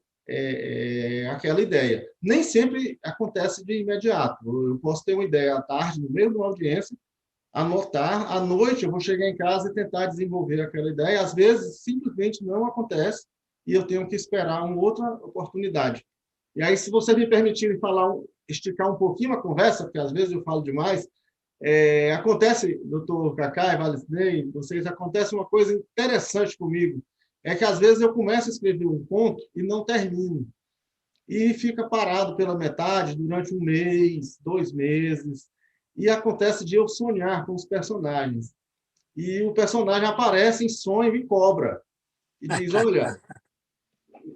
aquela ideia. Nem sempre acontece de imediato. Eu posso ter uma ideia à tarde, no meio de uma audiência, anotar, à noite eu vou chegar em casa e tentar desenvolver aquela ideia. Às vezes, simplesmente não acontece e eu tenho que esperar uma outra oportunidade. E aí, se você me permitir esticar um pouquinho a conversa, porque às vezes eu falo demais, acontece, doutor Cacá e Valisney, acontece uma coisa interessante comigo, é que às vezes eu começo a escrever um conto e não termino. E fica parado pela metade durante 1 mês, 2 meses, e acontece de eu sonhar com os personagens. E o personagem aparece em sonho e cobra. E diz, olha,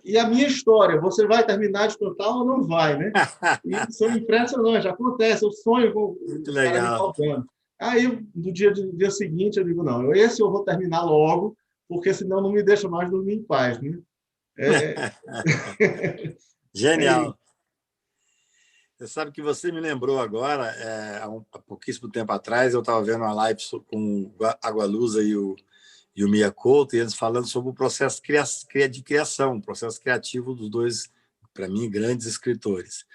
e a minha história, você vai terminar de contar ou não vai, né? E isso é impressionante, acontece, eu sonho com muito legal. Aí, no dia seguinte, eu digo, não, esse eu vou terminar logo, porque senão não me deixa mais dormir em paz, né? É, é, Genial. Você sabe que você me lembrou agora, há pouquíssimo tempo atrás, eu estava vendo uma live com o Agualusa e o Mia Couto, e eles falando sobre o processo de criação, o processo criativo dos dois, para mim, grandes escritores.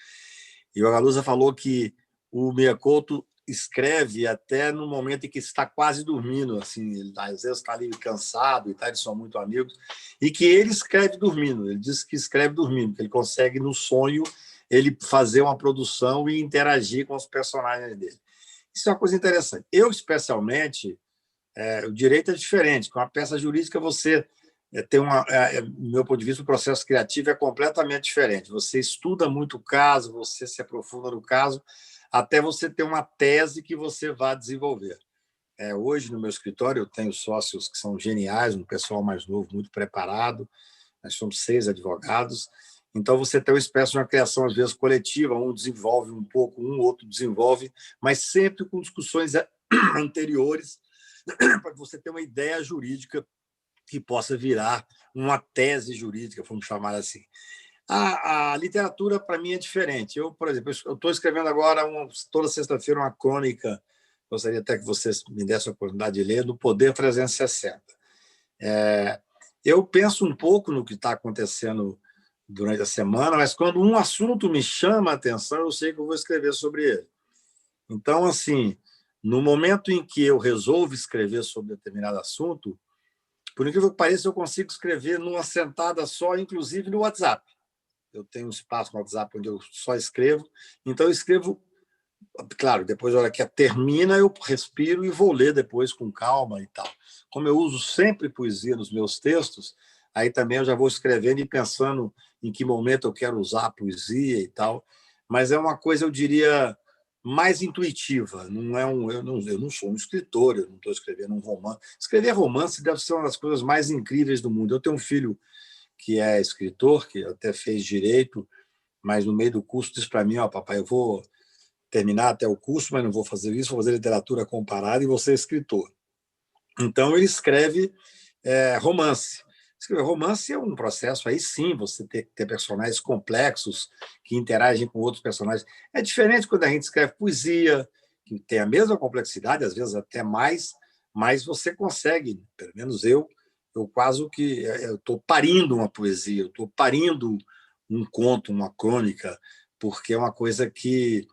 E o Agualusa falou que o Mia Couto escreve até no momento em que está quase dormindo, assim, ele às vezes está ali cansado e tal, eles são muito amigos, e que ele escreve dormindo, ele diz que escreve dormindo, que ele consegue no sonho ele fazer uma produção e interagir com os personagens dele. Isso é uma coisa interessante. Eu, especialmente, o direito é diferente. Com a peça jurídica, você tem do meu ponto de vista, o processo criativo é completamente diferente. Você estuda muito o caso, você se aprofunda no caso, até você ter uma tese que você vai desenvolver. Hoje, no meu escritório, eu tenho sócios que são geniais, um pessoal mais novo, muito preparado. Nós somos 6 advogados. Então, você tem uma espécie de uma criação, às vezes, coletiva. Um desenvolve um pouco, outro desenvolve, mas sempre com discussões anteriores para você ter uma ideia jurídica que possa virar uma tese jurídica, vamos chamar assim. A literatura, para mim, é diferente. Eu, por exemplo, estou escrevendo agora, toda sexta-feira, uma crônica, gostaria até que vocês me dessem a oportunidade de ler, do Poder 360. Eu penso um pouco no que está acontecendo durante a semana, mas quando um assunto me chama a atenção, eu sei que eu vou escrever sobre ele. Então, assim, no momento em que eu resolvo escrever sobre determinado assunto, por incrível que pareça, eu consigo escrever numa sentada só, inclusive no WhatsApp. Eu tenho um espaço no WhatsApp onde eu só escrevo, então eu escrevo, claro, depois, na hora que termina, eu respiro e vou ler depois com calma e tal. Como eu uso sempre poesia nos meus textos, aí também eu já vou escrevendo e pensando em que momento eu quero usar a poesia e tal, mas é uma coisa, eu diria, mais intuitiva. Eu não sou um escritor, eu não estou escrevendo um romance. Escrever romance deve ser uma das coisas mais incríveis do mundo. Eu tenho um filho que é escritor, que até fez direito, mas no meio do curso disse para mim, papai, eu vou terminar até o curso, mas não vou fazer isso, vou fazer literatura comparada e vou ser escritor. Então, ele escreve romance. Escrever romance é um processo, aí sim, você ter personagens complexos que interagem com outros personagens. É diferente quando a gente escreve poesia, que tem a mesma complexidade, às vezes até mais, mas você consegue, pelo menos eu quase que estou parindo uma poesia, eu estou parindo um conto, uma crônica, porque é uma coisa que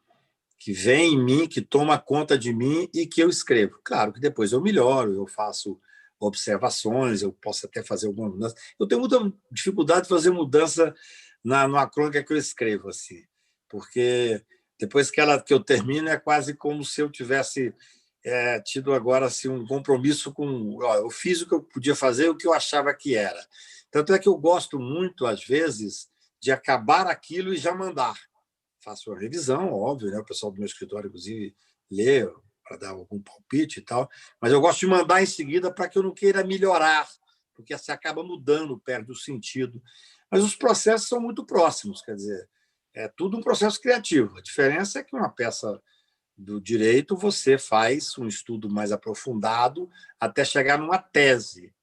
vem em mim, que toma conta de mim e que eu escrevo. Claro que depois eu melhoro, eu faço observações, eu posso até fazer alguma mudança. Eu tenho muita dificuldade de fazer mudança numa crônica que eu escrevo, assim, porque depois que eu termino, é quase como se eu tivesse tido agora assim, um compromisso com... eu fiz o que eu podia fazer, o que eu achava que era. Tanto é que eu gosto muito, às vezes, de acabar aquilo e já mandar. Faço a revisão, óbvio, né? O pessoal do meu escritório, inclusive, lê para dar algum palpite e tal, mas eu gosto de mandar em seguida para que eu não queira melhorar, porque você acaba mudando, perde o sentido. Mas os processos são muito próximos, quer dizer, é tudo um processo criativo. A diferença é que uma peça do direito você faz um estudo mais aprofundado até chegar numa tese.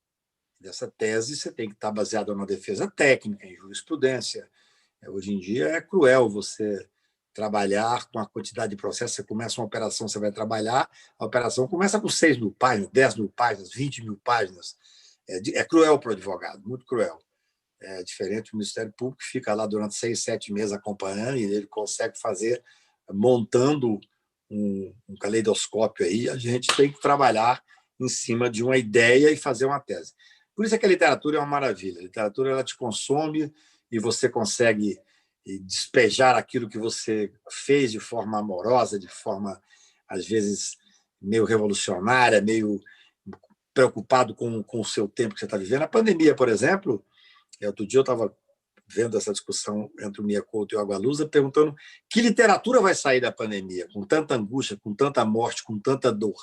Dessa tese você tem que estar baseada numa defesa técnica, em jurisprudência. Hoje em dia é cruel você trabalhar com a quantidade de processos. Você começa uma operação, você vai trabalhar, a operação começa com 6.000 páginas, 10.000 páginas, 20.000 páginas. É cruel para o advogado, muito cruel. É diferente do Ministério Público, que fica lá durante 6, 7 meses acompanhando, e ele consegue fazer, montando um caleidoscópio aí. A gente tem que trabalhar em cima de uma ideia e fazer uma tese. Por isso é que a literatura é uma maravilha. A literatura ela te consome e você consegue despejar aquilo que você fez de forma amorosa, de forma, às vezes, meio revolucionária, meio preocupado com o seu tempo que você está vivendo. A pandemia, por exemplo, outro dia eu estava vendo essa discussão entre o Mia Couto e o Agualusa, perguntando que literatura vai sair da pandemia, com tanta angústia, com tanta morte, com tanta dor.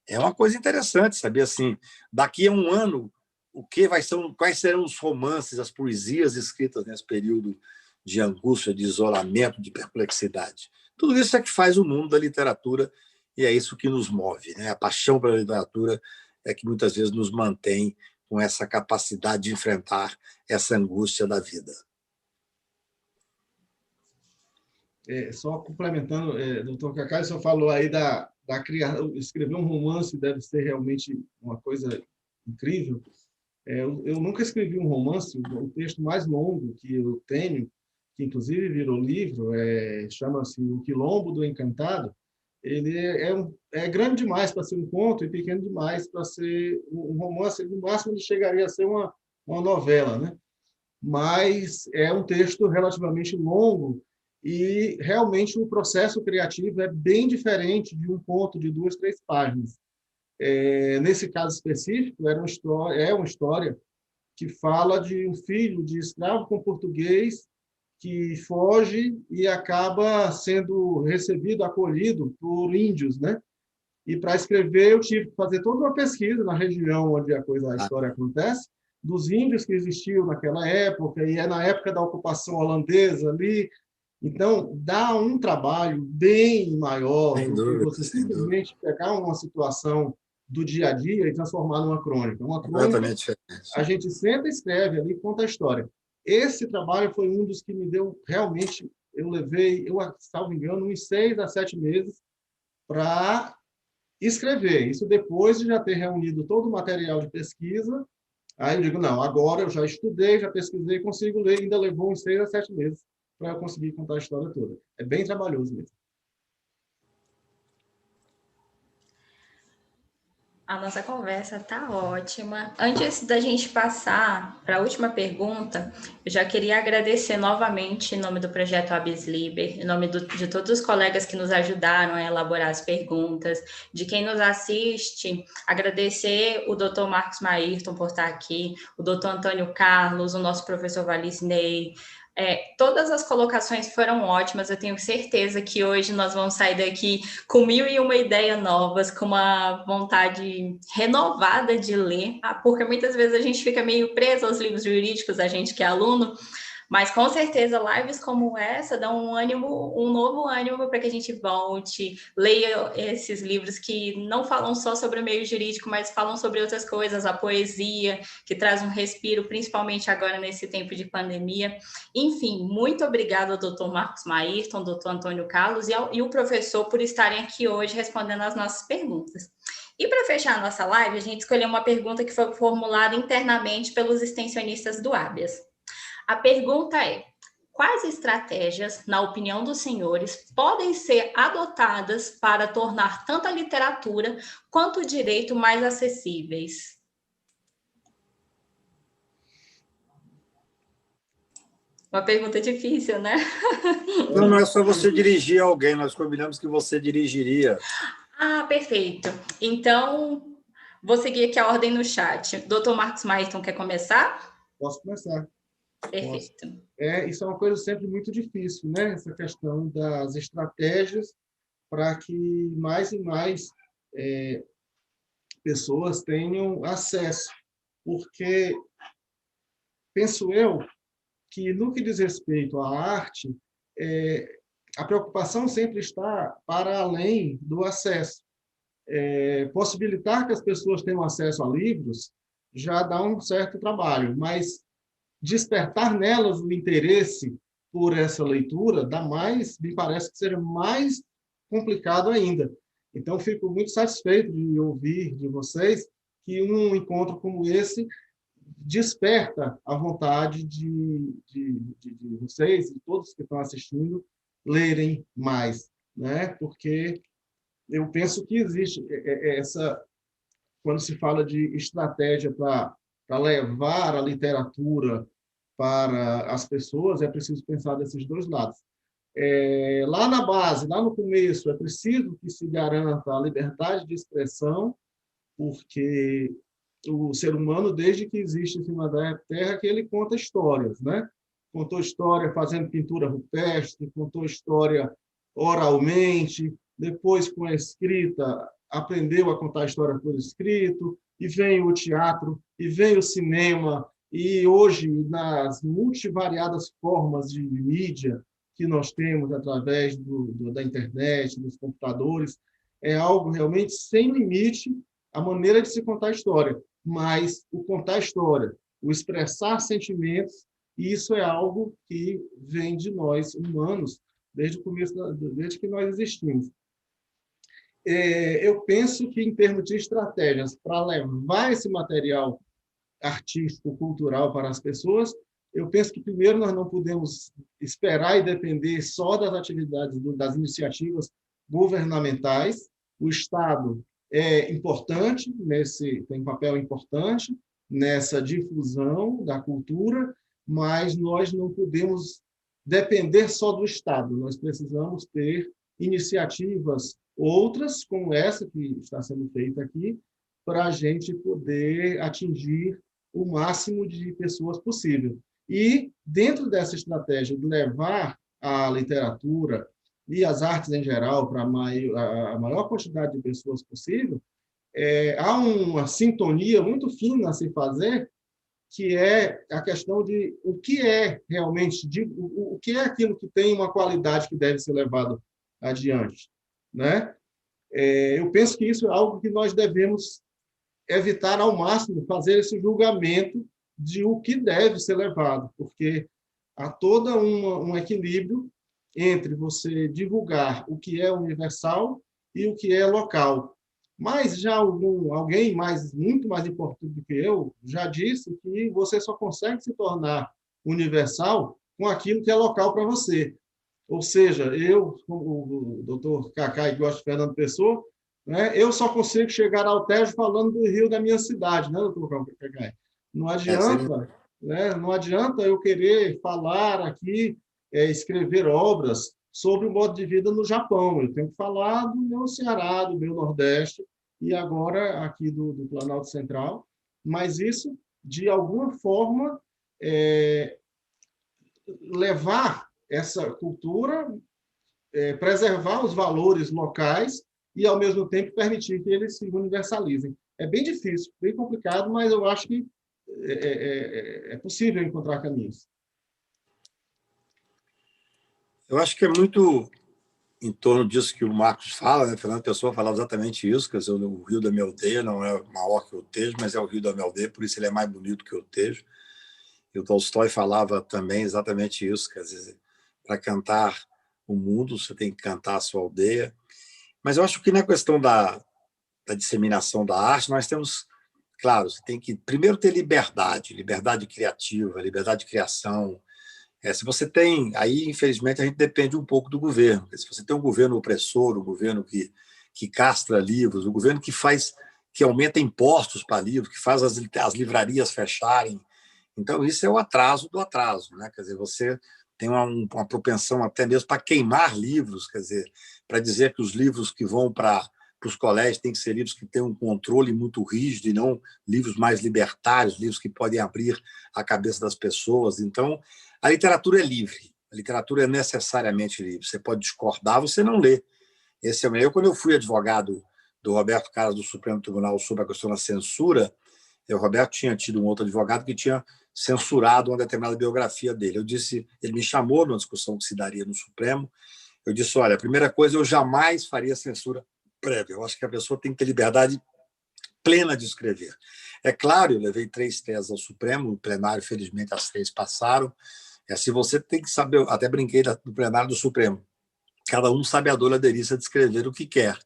É uma coisa interessante saber, assim, daqui a um ano, quais serão os romances, as poesias escritas nesse período de angústia, de isolamento, de perplexidade. Tudo isso é que faz o mundo da literatura e é isso que nos move, né? A paixão pela literatura é que muitas vezes nos mantém com essa capacidade de enfrentar essa angústia da vida. Só complementando, doutor Cacá, o senhor falou aí da criação, escrever um romance deve ser realmente uma coisa incrível. Eu nunca escrevi um romance, o texto mais longo que eu tenho, que inclusive virou livro, chama-se O Quilombo do Encantado. Ele é grande demais para ser um conto e pequeno demais para ser um romance. No máximo, ele chegaria a ser uma novela, né? Mas é um texto relativamente longo e realmente o processo criativo é bem diferente de um conto de 2, 3 páginas. Nesse caso específico, é uma história que fala de um filho de escravo com português que foge e acaba sendo recebido, acolhido por índios, né? E para escrever eu tive que fazer toda uma pesquisa na região onde a história acontece, dos índios que existiam naquela época, e é na época da ocupação holandesa ali. Então, dá um trabalho bem maior do que você simplesmente pegar uma situação do dia a dia e transformar numa crônica. Uma crônica, a gente senta, escreve ali, conta a história. Esse trabalho foi um dos que me deu realmente, eu salvo engano, uns 6 a 7 meses para escrever. Isso depois de já ter reunido todo o material de pesquisa. Aí eu digo, não, agora eu já estudei, já pesquisei, consigo ler, ainda levou uns 6 a 7 meses para eu conseguir contar a história toda. É bem trabalhoso mesmo. A nossa conversa está ótima. Antes da gente passar para a última pergunta, eu já queria agradecer novamente em nome do Projeto Habeas Liber, em nome de todos os colegas que nos ajudaram a elaborar as perguntas, de quem nos assiste, agradecer o Dr. Marcos Maírton por estar aqui, o Dr. Antônio Carlos, o nosso professor Valisney. Todas as colocações foram ótimas, eu tenho certeza que hoje nós vamos sair daqui com 1001 ideias novas, com uma vontade renovada de ler, porque muitas vezes a gente fica meio preso aos livros jurídicos, a gente que é aluno, mas com certeza lives como essa dão um novo ânimo para que a gente volte, leia esses livros que não falam só sobre o meio jurídico, mas falam sobre outras coisas, a poesia, que traz um respiro, principalmente agora nesse tempo de pandemia. Enfim, muito obrigada ao Dr. Marcos Maírton, Dr. Antônio Carlos e o professor por estarem aqui hoje respondendo as nossas perguntas. E para fechar a nossa live, a gente escolheu uma pergunta que foi formulada internamente pelos extensionistas do Habeas. A pergunta é: quais estratégias, na opinião dos senhores, podem ser adotadas para tornar tanto a literatura quanto o direito mais acessíveis? Uma pergunta difícil, né? Não é só você dirigir alguém, nós combinamos que você dirigiria. Perfeito. Então, vou seguir aqui a ordem no chat. Dr. Marcos Maírton, quer começar? Posso começar. Perfeito. Isso é uma coisa sempre muito difícil, né? Essa questão das estratégias para que mais e mais pessoas tenham acesso. Porque, penso eu, que no que diz respeito à arte, a preocupação sempre está para além do acesso. Possibilitar que as pessoas tenham acesso a livros já dá um certo trabalho, mas despertar nelas o interesse por essa leitura me parece que seja mais complicado ainda. Então, fico muito satisfeito de ouvir de vocês que um encontro como esse desperta a vontade de vocês, de todos que estão assistindo, lerem mais, né? Porque eu penso que existe quando se fala de estratégia para levar a literatura para as pessoas, é preciso pensar desses dois lados. Lá na base, lá no começo, é preciso que se garanta a liberdade de expressão, porque o ser humano, desde que existe em cima da Terra, que ele conta histórias, né? Contou história fazendo pintura rupestre, contou história oralmente, depois com a escrita aprendeu a contar a história por escrito, e vem o teatro, e vem o cinema, e hoje, nas multivariadas formas de mídia que nós temos através da internet, dos computadores, é algo realmente sem limite a maneira de se contar a história, mas o contar a história, o expressar sentimentos, isso é algo que vem de nós, humanos, desde o começo, desde que nós existimos. Eu penso que, em termos de estratégias para levar esse material artístico, cultural para as pessoas, eu penso que, primeiro, nós não podemos esperar e depender só das atividades, das iniciativas governamentais. O Estado é importante, tem um papel importante nessa difusão da cultura, mas nós não podemos depender só do Estado. Nós precisamos ter iniciativas outras, como essa que está sendo feita aqui, para a gente poder atingir o máximo de pessoas possível. E, dentro dessa estratégia de levar a literatura e as artes em geral para a maior quantidade de pessoas possível, há uma sintonia muito fina a se fazer, que é a questão de o que é realmente, o que é aquilo que tem uma qualidade que deve ser levado adiante, né? Eu penso que isso é algo que nós devemos evitar ao máximo, fazer esse julgamento de o que deve ser levado, porque há todo um equilíbrio entre você divulgar o que é universal e o que é local. Mas já alguém muito mais importante do que eu já disse que você só consegue se tornar universal com aquilo que é local para você. Ou seja, eu, como o doutor Cacá, que gosta de Fernando Pessoa, né, eu só consigo chegar ao Tejo falando do rio da minha cidade, né, doutor Cacá? Não adianta, né, não adianta eu querer falar aqui, escrever obras sobre o modo de vida no Japão. Eu tenho que falar do meu Ceará, do meu Nordeste, e agora aqui do Planalto Central. Mas isso, de alguma forma, levar essa cultura, preservar os valores locais e, ao mesmo tempo, permitir que eles se universalizem. É bem difícil, bem complicado, mas eu acho que é possível encontrar caminhos. Eu acho que é muito em torno disso que o Marcos fala, né? Fernando Pessoa falava exatamente isso, quer dizer, o rio da minha aldeia não é maior que o Tejo, mas é o rio da minha aldeia, por isso ele é mais bonito que o Tejo. E o Tolstói falava também exatamente isso, quer dizer, para cantar o mundo, você tem que cantar a sua aldeia. Mas eu acho que na questão da disseminação da arte, nós temos, claro, você tem que primeiro ter liberdade criativa, liberdade de criação. Se você tem, aí infelizmente a gente depende um pouco do governo. Se você tem um governo opressor, um governo que castra livros, um governo que aumenta impostos para livros, que faz as livrarias fecharem, então isso é o atraso do atraso, né? Quer dizer, você tem uma propensão até mesmo para queimar livros, quer dizer, para dizer que os livros que vão para os colégios têm que ser livros que têm um controle muito rígido e não livros mais libertários, livros que podem abrir a cabeça das pessoas. Então, a literatura é livre, a literatura é necessariamente livre. Você pode discordar, você não lê. Quando eu fui advogado do Roberto Caras do Supremo Tribunal sobre a questão da censura, o Roberto tinha tido um outro advogado que tinha censurado uma determinada biografia dele. Ele me chamou numa discussão que se daria no Supremo. Eu disse: olha, a primeira coisa, eu jamais faria censura prévia. Eu acho que a pessoa tem que ter liberdade plena de escrever. É claro, eu levei 3 teses ao Supremo, no plenário, felizmente, as 3 passaram. Se você tem que saber, eu até brinquei do plenário do Supremo, cada um sabe a dor e a delícia de escrever o que quer,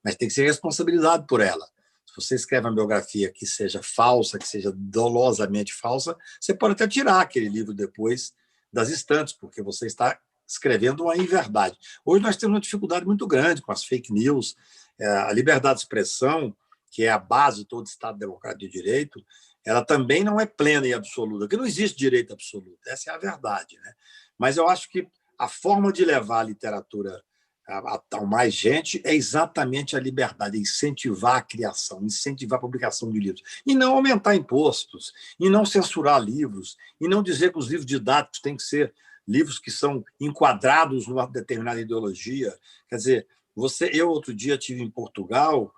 mas tem que ser responsabilizado por ela. Se você escreve uma biografia que seja falsa, que seja dolosamente falsa, você pode até tirar aquele livro depois das estantes, porque você está escrevendo uma inverdade. Hoje nós temos uma dificuldade muito grande com as fake news, a liberdade de expressão, que é a base de todo Estado democrático de direito, ela também não é plena e absoluta, porque não existe direito absoluto, essa é a verdade, né? Mas eu acho que a forma de levar a literatura a mais gente é exatamente a liberdade, incentivar a criação, incentivar a publicação de livros, e não aumentar impostos, e não censurar livros, e não dizer que os livros didáticos têm que ser livros que são enquadrados numa determinada ideologia. Quer dizer, eu outro dia estive em Portugal,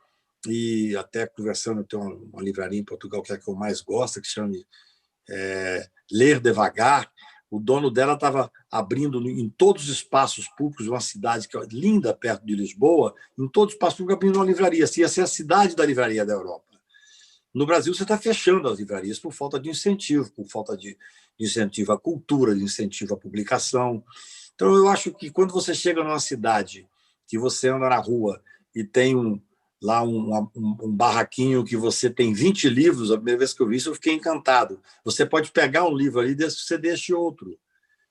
e até conversando, tem uma livraria em Portugal que é a que eu mais gosto, que chama Ler Devagar. o dono dela estava abrindo em todos os espaços públicos, uma cidade que é linda, perto de Lisboa, em todos os espaços públicos abrindo uma livraria. Assim, ia ser a cidade da livraria da Europa. No Brasil, você está fechando as livrarias por falta de incentivo, por falta de incentivo à cultura, de incentivo à publicação. Então, eu acho que quando você chega numa cidade que você anda na rua e tem lá um barraquinho que você tem 20 livros, a primeira vez que eu vi isso, eu fiquei encantado. Você pode pegar um livro ali, você deixa outro.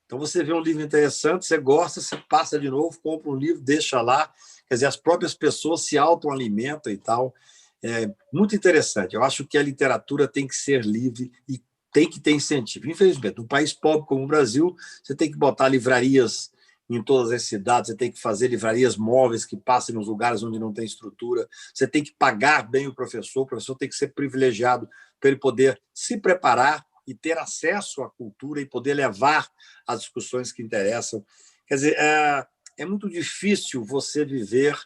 Então, você vê um livro interessante, você gosta, você passa de novo, compra um livro, deixa lá. Quer dizer, as próprias pessoas se autoalimentam e tal. É muito interessante. Eu acho que a literatura tem que ser livre e tem que ter incentivo. Infelizmente, num país pobre como o Brasil, você tem que botar livrarias em todas as cidades, você tem que fazer livrarias móveis que passem nos lugares onde não tem estrutura, você tem que pagar bem o professor tem que ser privilegiado para ele poder se preparar e ter acesso à cultura e poder levar as discussões que interessam. Quer dizer, é muito difícil você viver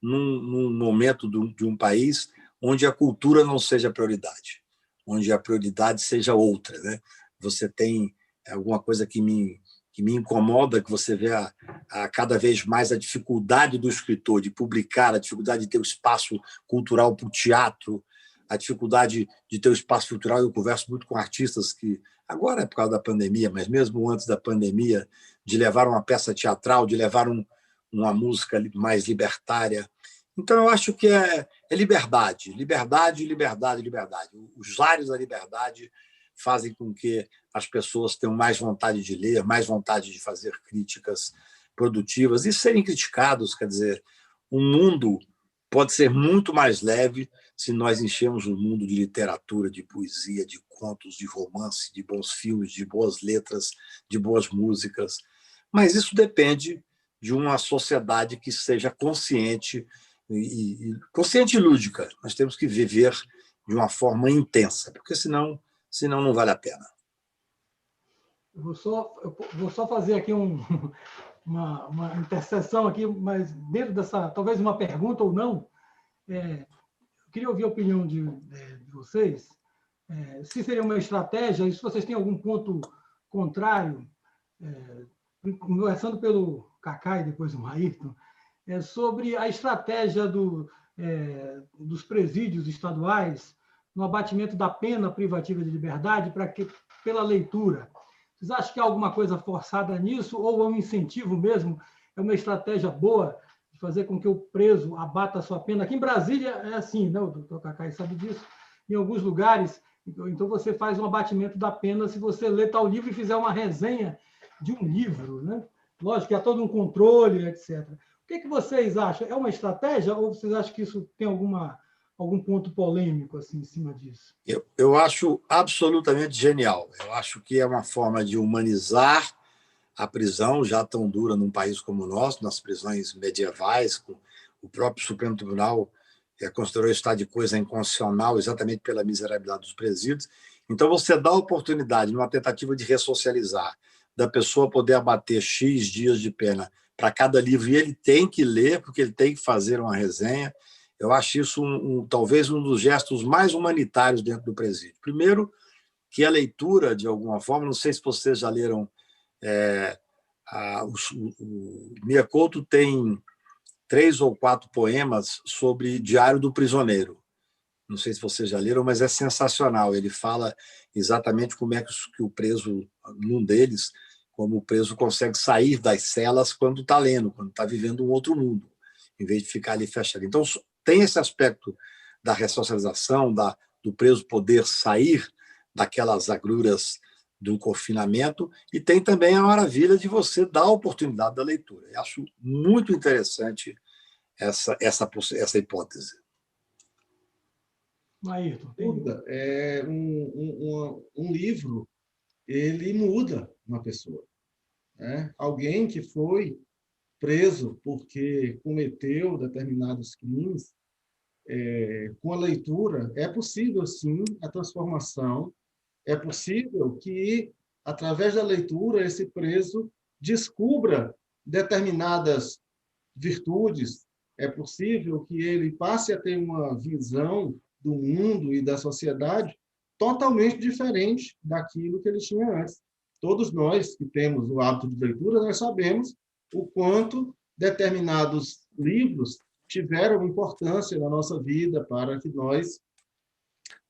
num momento de um país onde a cultura não seja prioridade, onde a prioridade seja outra, né? Você tem alguma coisa que me incomoda, que você vê cada vez mais a dificuldade do escritor de publicar, a dificuldade de ter o espaço cultural para o teatro, a dificuldade de ter o espaço cultural. Eu converso muito com artistas que, agora é por causa da pandemia, mas mesmo antes da pandemia, de levar uma peça teatral, de levar uma música mais libertária. Então, eu acho que é liberdade, liberdade, liberdade, liberdade. Os lares da liberdade fazem com que as pessoas tenham mais vontade de ler, mais vontade de fazer críticas produtivas e serem criticados. Quer dizer, o mundo pode ser muito mais leve se nós enchermos o mundo de literatura, de poesia, de contos, de romance, de bons filmes, de boas letras, de boas músicas. Mas isso depende de uma sociedade que seja consciente consciente e lúdica. Nós temos que viver de uma forma intensa, porque senão não vale a pena. Eu vou só fazer aqui uma interseção aqui, mas dentro dessa, talvez uma pergunta ou não, eu queria ouvir a opinião de vocês, se seria uma estratégia, e se vocês têm algum ponto contrário, começando pelo Cacá e depois o Ayrton, sobre a estratégia dos presídios estaduais no abatimento da pena privativa de liberdade pela leitura. Vocês acham que há alguma coisa forçada nisso ou é um incentivo mesmo? É uma estratégia boa de fazer com que o preso abata a sua pena? Aqui em Brasília é assim, né? O doutor Cacá sabe disso. Em alguns lugares, então você faz um abatimento da pena se você ler tal livro e fizer uma resenha de um livro, né? Lógico que há todo um controle, etc. O que vocês acham? É uma estratégia ou vocês acham que isso tem algum ponto polêmico assim, em cima disso? Eu acho absolutamente genial. Eu acho que é uma forma de humanizar a prisão, já tão dura num país como o nosso, nas prisões medievais. O próprio Supremo Tribunal considerou esse estado de coisa inconstitucional exatamente pela miserabilidade dos presídios. Então, você dá a oportunidade, numa tentativa de ressocializar, da pessoa poder abater X dias de pena para cada livro, e ele tem que ler, porque ele tem que fazer uma resenha. Eu acho isso talvez um dos gestos mais humanitários dentro do presídio. Primeiro, que a leitura, de alguma forma, não sei se vocês já leram, o Mia Couto tem 3 ou 4 poemas sobre Diário do Prisioneiro. Não sei se vocês já leram, mas é sensacional. Ele fala exatamente como é que o preso, num deles, como o preso consegue sair das celas quando está lendo, quando está vivendo um outro mundo, em vez de ficar ali fechado. Então, tem esse aspecto da ressocialização, do preso poder sair daquelas agruras do confinamento, e tem também a maravilha de você dar a oportunidade da leitura. Eu acho muito interessante essa hipótese. Ayrton, um livro, ele muda uma pessoa, né? Alguém que foi preso porque cometeu determinados crimes, com a leitura, é possível, sim, a transformação, é possível que, através da leitura, esse preso descubra determinadas virtudes, é possível que ele passe a ter uma visão do mundo e da sociedade totalmente diferente daquilo que ele tinha antes. todos nós que temos o hábito de leitura, nós sabemos o quanto determinados livros tiveram importância na nossa vida para que nós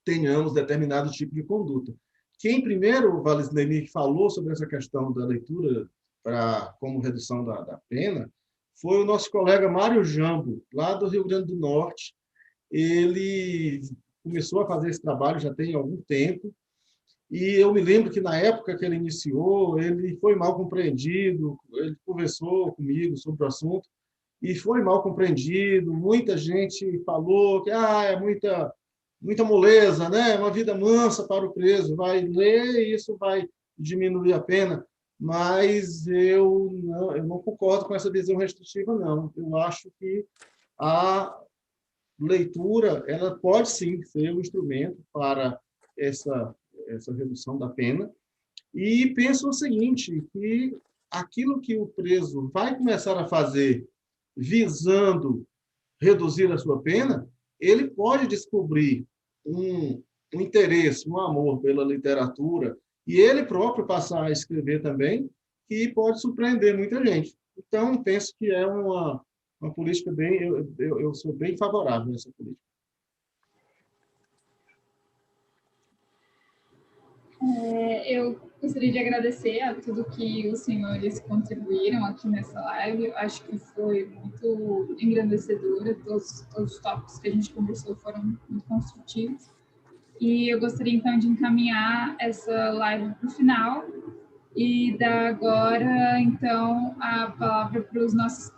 tenhamos determinado tipo de conduta. Quem primeiro, o Valisney, falou sobre essa questão da leitura como redução da pena, foi o nosso colega Mário Jambo, lá do Rio Grande do Norte. Ele começou a fazer esse trabalho já tem algum tempo, e eu me lembro que, na época que ele iniciou, ele foi mal compreendido, ele conversou comigo sobre o assunto, e foi mal compreendido, muita gente falou que é muita moleza, né? Uma vida mansa para o preso, vai ler e isso vai diminuir a pena, mas eu não concordo com essa visão restritiva, não. Eu acho que a leitura ela pode, sim, ser um instrumento para essa redução da pena, e penso o seguinte, que aquilo que o preso vai começar a fazer visando reduzir a sua pena, ele pode descobrir um interesse, um amor pela literatura, e ele próprio passar a escrever também, que pode surpreender muita gente. Então, penso que é uma política bem... Eu sou bem favorável a essa política. Eu gostaria de agradecer a tudo que os senhores contribuíram aqui nessa live. Eu acho que foi muito engrandecedora. Todos os tópicos que a gente conversou foram muito construtivos. E eu gostaria, então, de encaminhar essa live para o final e dar agora, então, a palavra para os nossos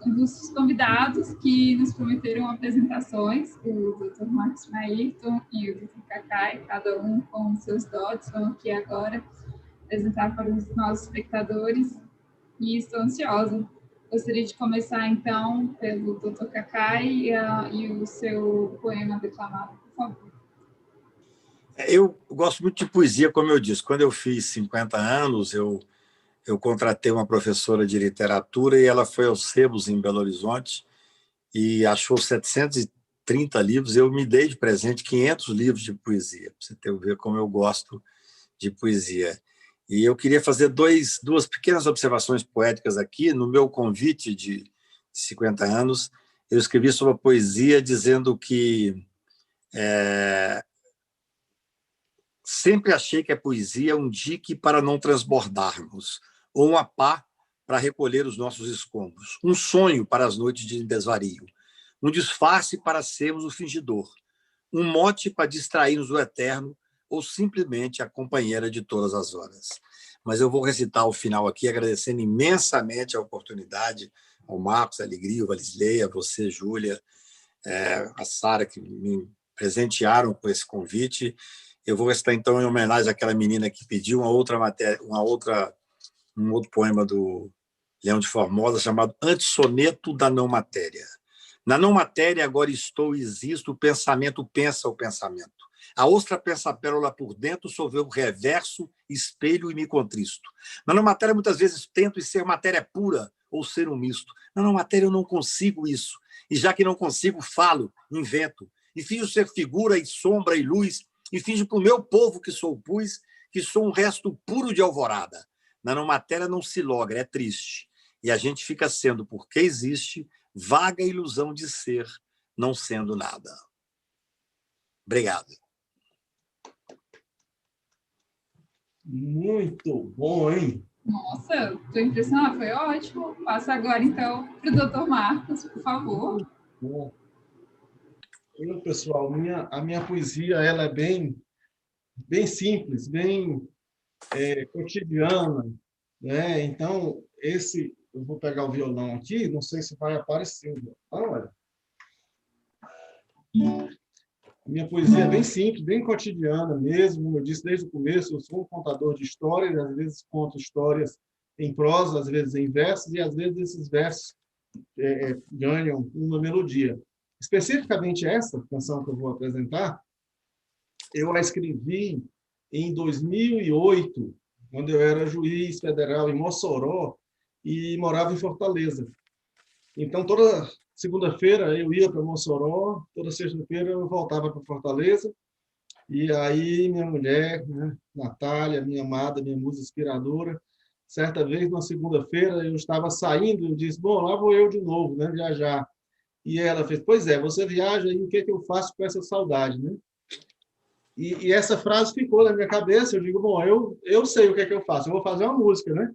convidados que nos prometeram apresentações, o Dr. Marcos Maírton e o Dr. Cacai, cada um com seus dotes, vão aqui agora apresentar para os nossos espectadores, e estou ansiosa. Gostaria de começar, então, pelo Dr. Cacai e o seu poema declamado, por favor. Eu gosto muito de poesia, como eu disse. Quando eu fiz 50 anos, eu contratei uma professora de literatura e ela foi aos sebos em Belo Horizonte e achou 730 livros. Eu me dei de presente 500 livros de poesia, para você ver como eu gosto de poesia. E eu queria fazer duas pequenas observações poéticas aqui. No meu convite de 50 anos, eu escrevi sobre a poesia dizendo que sempre achei que a poesia é um dique para não transbordarmos, ou uma pá para recolher os nossos escombros, um sonho para as noites de desvario, um disfarce para sermos o fingidor, um mote para distrairmos do eterno, ou simplesmente a companheira de todas as horas. Mas eu vou recitar o final aqui, agradecendo imensamente a oportunidade ao Marcos, a Alegria, o Valisley, a você, Júlia, a Sara, que me presentearam com esse convite. Eu vou recitar, então, em homenagem àquela menina que pediu um outro poema do Leão de Formosa, chamado Antissoneto da Não Matéria. Na não matéria, agora estou e existo, o pensamento pensa o pensamento. A ostra pensa a pérola por dentro, sou ver o reverso, espelho e me contristo. Na não matéria, muitas vezes tento ser matéria pura ou ser um misto. Na não matéria, eu não consigo isso. E já que não consigo, falo, invento. E finjo ser figura e sombra e luz, e finjo para o meu povo que sou pus, que sou um resto puro de alvorada. Na não matéria não se logra, é triste. E a gente fica sendo, porque existe, vaga ilusão de ser, não sendo nada. Obrigado. Muito bom, hein? Nossa, estou impressionada, foi ótimo. Passa agora, então, para o Dr. Marcos, por favor. Bom. Pessoal, a minha poesia ela é bem simples, bem cotidiana, né? Então, eu vou pegar o violão aqui, não sei se vai aparecer o violão, olha. Minha poesia é bem simples, bem cotidiana mesmo, como eu disse desde o começo, eu sou um contador de histórias, às vezes conto histórias em prosa, às vezes em versos, e às vezes esses versos ganham uma melodia. Especificamente essa canção que eu vou apresentar, eu a escrevi em 2008, quando eu era juiz federal em Mossoró e morava em Fortaleza. Então, toda segunda-feira eu ia para Mossoró, toda sexta-feira eu voltava para Fortaleza, E aí, minha mulher, né, Natália, minha amada, minha musa inspiradora, certa vez, na segunda-feira, eu estava saindo, eu disse, bom, lá vou eu de novo, né, viajar. E ela fez, pois é, você viaja e o que é que eu faço com essa saudade, né? E essa frase ficou na minha cabeça, eu digo, bom, eu sei o que é que eu faço, eu vou fazer uma música, né?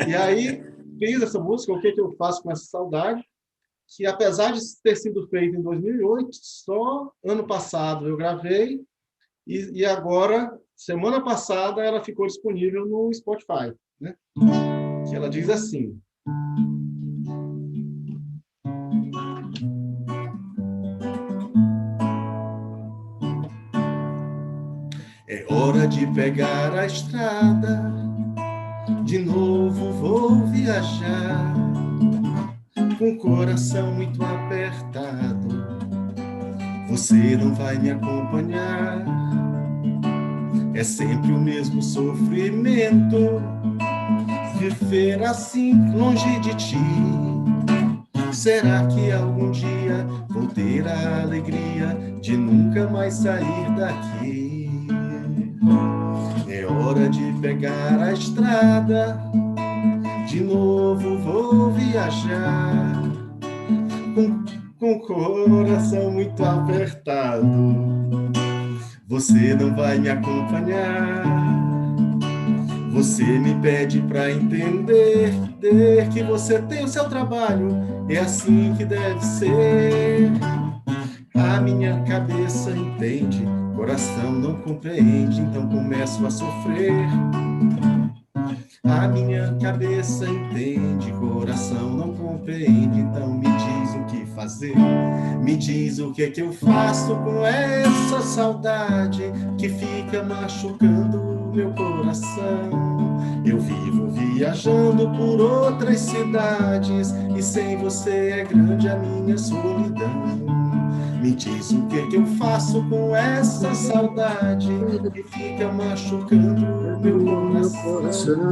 E aí, fiz essa música, o que é que eu faço com essa saudade, que apesar de ter sido feita em 2008, só ano passado eu gravei, e agora, semana passada, ela ficou disponível no Spotify, né? Que ela diz assim: é hora de pegar a estrada, de novo vou viajar, com o coração muito apertado, você não vai me acompanhar. É sempre o mesmo sofrimento, viver assim longe de ti. Será que algum dia vou ter a alegria de nunca mais sair daqui? É hora de pegar a estrada, de novo vou viajar, com o coração muito apertado, você não vai me acompanhar. Você me pede para entender que você tem o seu trabalho, é assim que deve ser. A minha cabeça entende, coração não compreende, então começo a sofrer. A minha cabeça entende, coração não compreende, então me diz o que fazer. Me diz o que é que eu faço com essa saudade que fica machucando o meu coração. Eu vivo viajando por outras cidades e sem você é grande a minha solidão. Me diz o que é que eu faço com essa saudade que fica machucando o meu coração.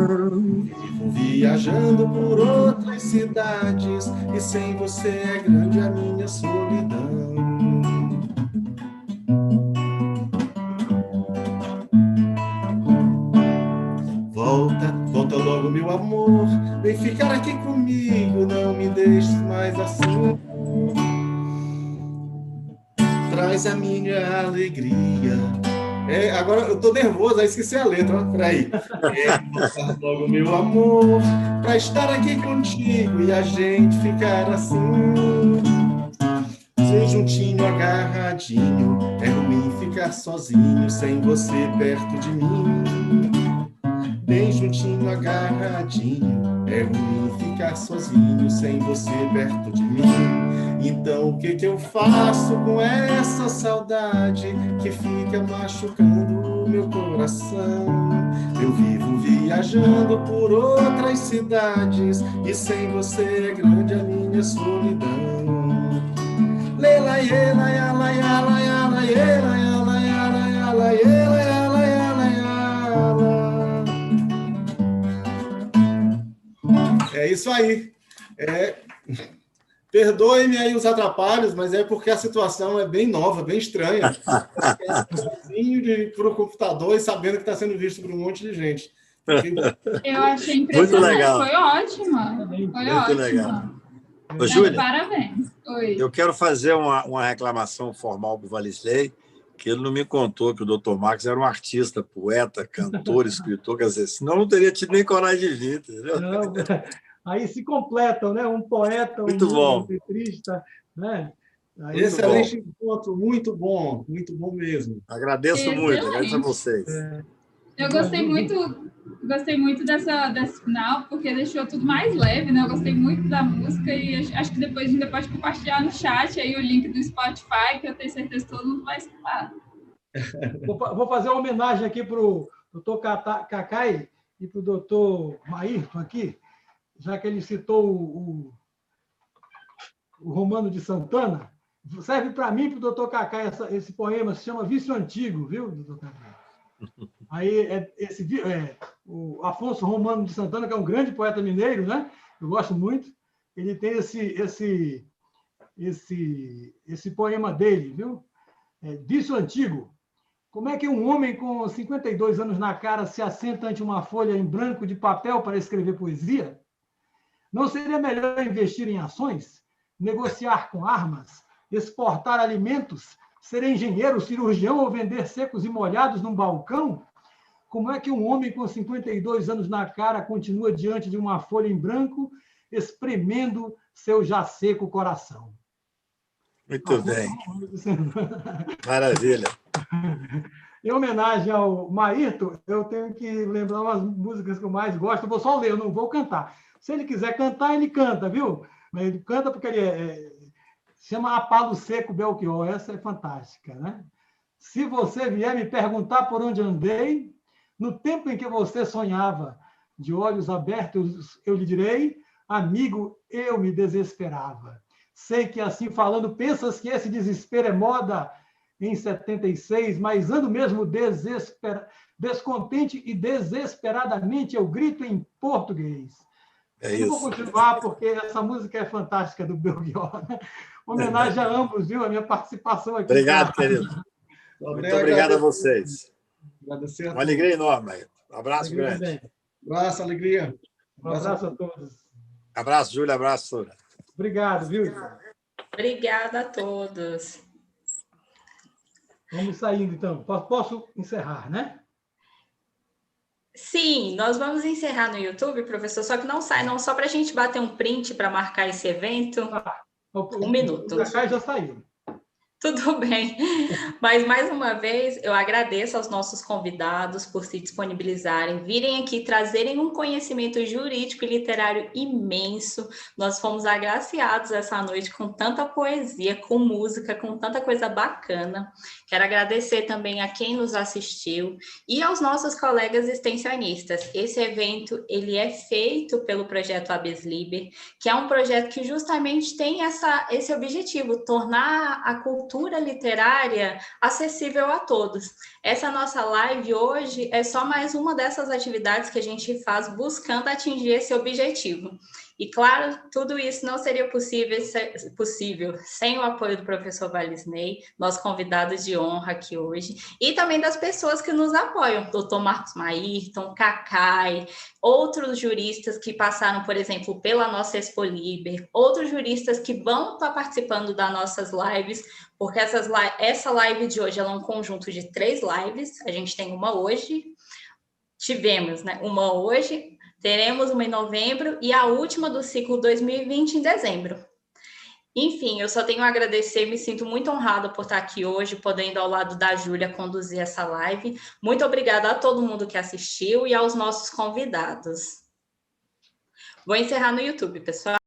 Vivo viajando por outras cidades e sem você é grande a minha solidão. Volta logo, meu amor, vem ficar aqui comigo, não me deixes mais assim. Traz a minha alegria. Agora eu tô nervoso, aí esqueci a letra, ó. Peraí. Volta logo, meu amor, pra estar aqui contigo e a gente ficar assim. Ser juntinho, agarradinho, é ruim ficar sozinho sem você perto de mim. Bem juntinho, agarradinho, é ruim ficar sozinho sem você perto de mim. Então o que eu faço com essa saudade que fica machucando o meu coração? Eu vivo viajando por outras cidades e sem você é grande a minha solidão. Leila, yela, yala, yala, yala, yela, yala, yala, yala, yela, yala, yala, yala. É isso aí. Perdoe-me aí os atrapalhos, mas é porque a situação é bem nova, bem estranha. Sozinho de ir para o computador e sabendo que está sendo visto por um monte de gente. Eu achei impressionante. Muito legal. Foi ótima. Foi ótima. Legal. Ô, Júlia, parabéns. Oi. Eu quero fazer uma reclamação formal para o Valisley, que ele não me contou que o Dr. Marcos era um artista, poeta, cantor, escritor, quer dizer, senão eu não teria tido nem coragem de vir, entendeu? Não, aí se completam, né? Um poeta, um letrista, né? Aí, excelente encontro, muito bom mesmo. Agradeço muito, agradeço a vocês. Eu gostei muito desse final, porque deixou tudo mais leve, né? Eu gostei muito da música e acho que depois a gente pode compartilhar no chat aí o link do Spotify, que eu tenho certeza que todo mundo vai escutar. Vou fazer uma homenagem aqui para o Dr. Cacai e para o Dr. Maírton aqui, já que ele citou o Romano de Santana. Serve para mim e para o Dr. Cacai esse poema, se chama Vício Antigo, viu, Dr. Cacai? Aí, o Afonso Romano de Santana, que é um grande poeta mineiro, né? Eu gosto muito. Ele tem esse poema dele, viu? Vício Antigo. Como é que um homem com 52 anos na cara se assenta ante uma folha em branco de papel para escrever poesia? Não seria melhor investir em ações, negociar com armas, exportar alimentos, ser engenheiro, cirurgião ou vender secos e molhados num balcão? Como é que um homem com 52 anos na cara continua diante de uma folha em branco, espremendo seu já seco coração? Muito bem. Maravilha. Em homenagem ao Maírton, eu tenho que lembrar umas músicas que eu mais gosto. Eu vou só ler, eu não vou cantar. Se ele quiser cantar, ele canta, viu? Mas ele canta porque ele chama A Palo Seco Belchior. Essa é fantástica, né? Se você vier me perguntar por onde andei, no tempo em que você sonhava, de olhos abertos, eu lhe direi, amigo, eu me desesperava. Sei que assim falando, pensas que esse desespero é moda em 76, mas ando mesmo descontente e desesperadamente eu grito em português. É eu não vou isso. continuar porque essa música é fantástica do Belchior. Né? Homenagem a ambos, viu? A minha participação aqui. Obrigado, querido. Muito obrigado a vocês. Agradecer a Uma alegria enorme. Um abraço grande. Também. Abraço, alegria. Um abraço a todos. Abraço, Júlia. Abraço, Sora. Obrigado, viu? Obrigada a todos. Vamos saindo, então. Posso encerrar, né? Sim, nós vamos encerrar no YouTube, professor, só que não sai, não, só para a gente bater um print para marcar esse evento. Um minuto. O já saiu. Tudo bem, mas mais uma vez eu agradeço aos nossos convidados por se disponibilizarem, virem aqui trazerem um conhecimento jurídico e literário imenso. Nós fomos agraciados essa noite com tanta poesia, com música, com tanta coisa bacana. Quero agradecer também a quem nos assistiu e aos nossos colegas extensionistas. Esse evento ele é feito pelo projeto Habeas Liber, que é um projeto que justamente tem esse objetivo, tornar a cultura literária acessível a todos. Essa nossa live hoje é só mais uma dessas atividades que a gente faz buscando atingir esse objetivo. E, claro, tudo isso não seria possível sem o apoio do professor Valisney, nosso convidado de honra aqui hoje, e também das pessoas que nos apoiam, doutor Marcos Maírton, Cacai, outros juristas que passaram, por exemplo, pela nossa Expo Liber, outros juristas que vão estar participando das nossas lives, porque essa live de hoje é um conjunto de 3 lives, a gente tem uma hoje, tivemos, né, uma hoje, teremos uma em novembro e a última do ciclo 2020 em dezembro. Enfim, eu só tenho a agradecer, me sinto muito honrada por estar aqui hoje, podendo ao lado da Júlia conduzir essa live. Muito obrigada a todo mundo que assistiu e aos nossos convidados. Vou encerrar no YouTube, pessoal.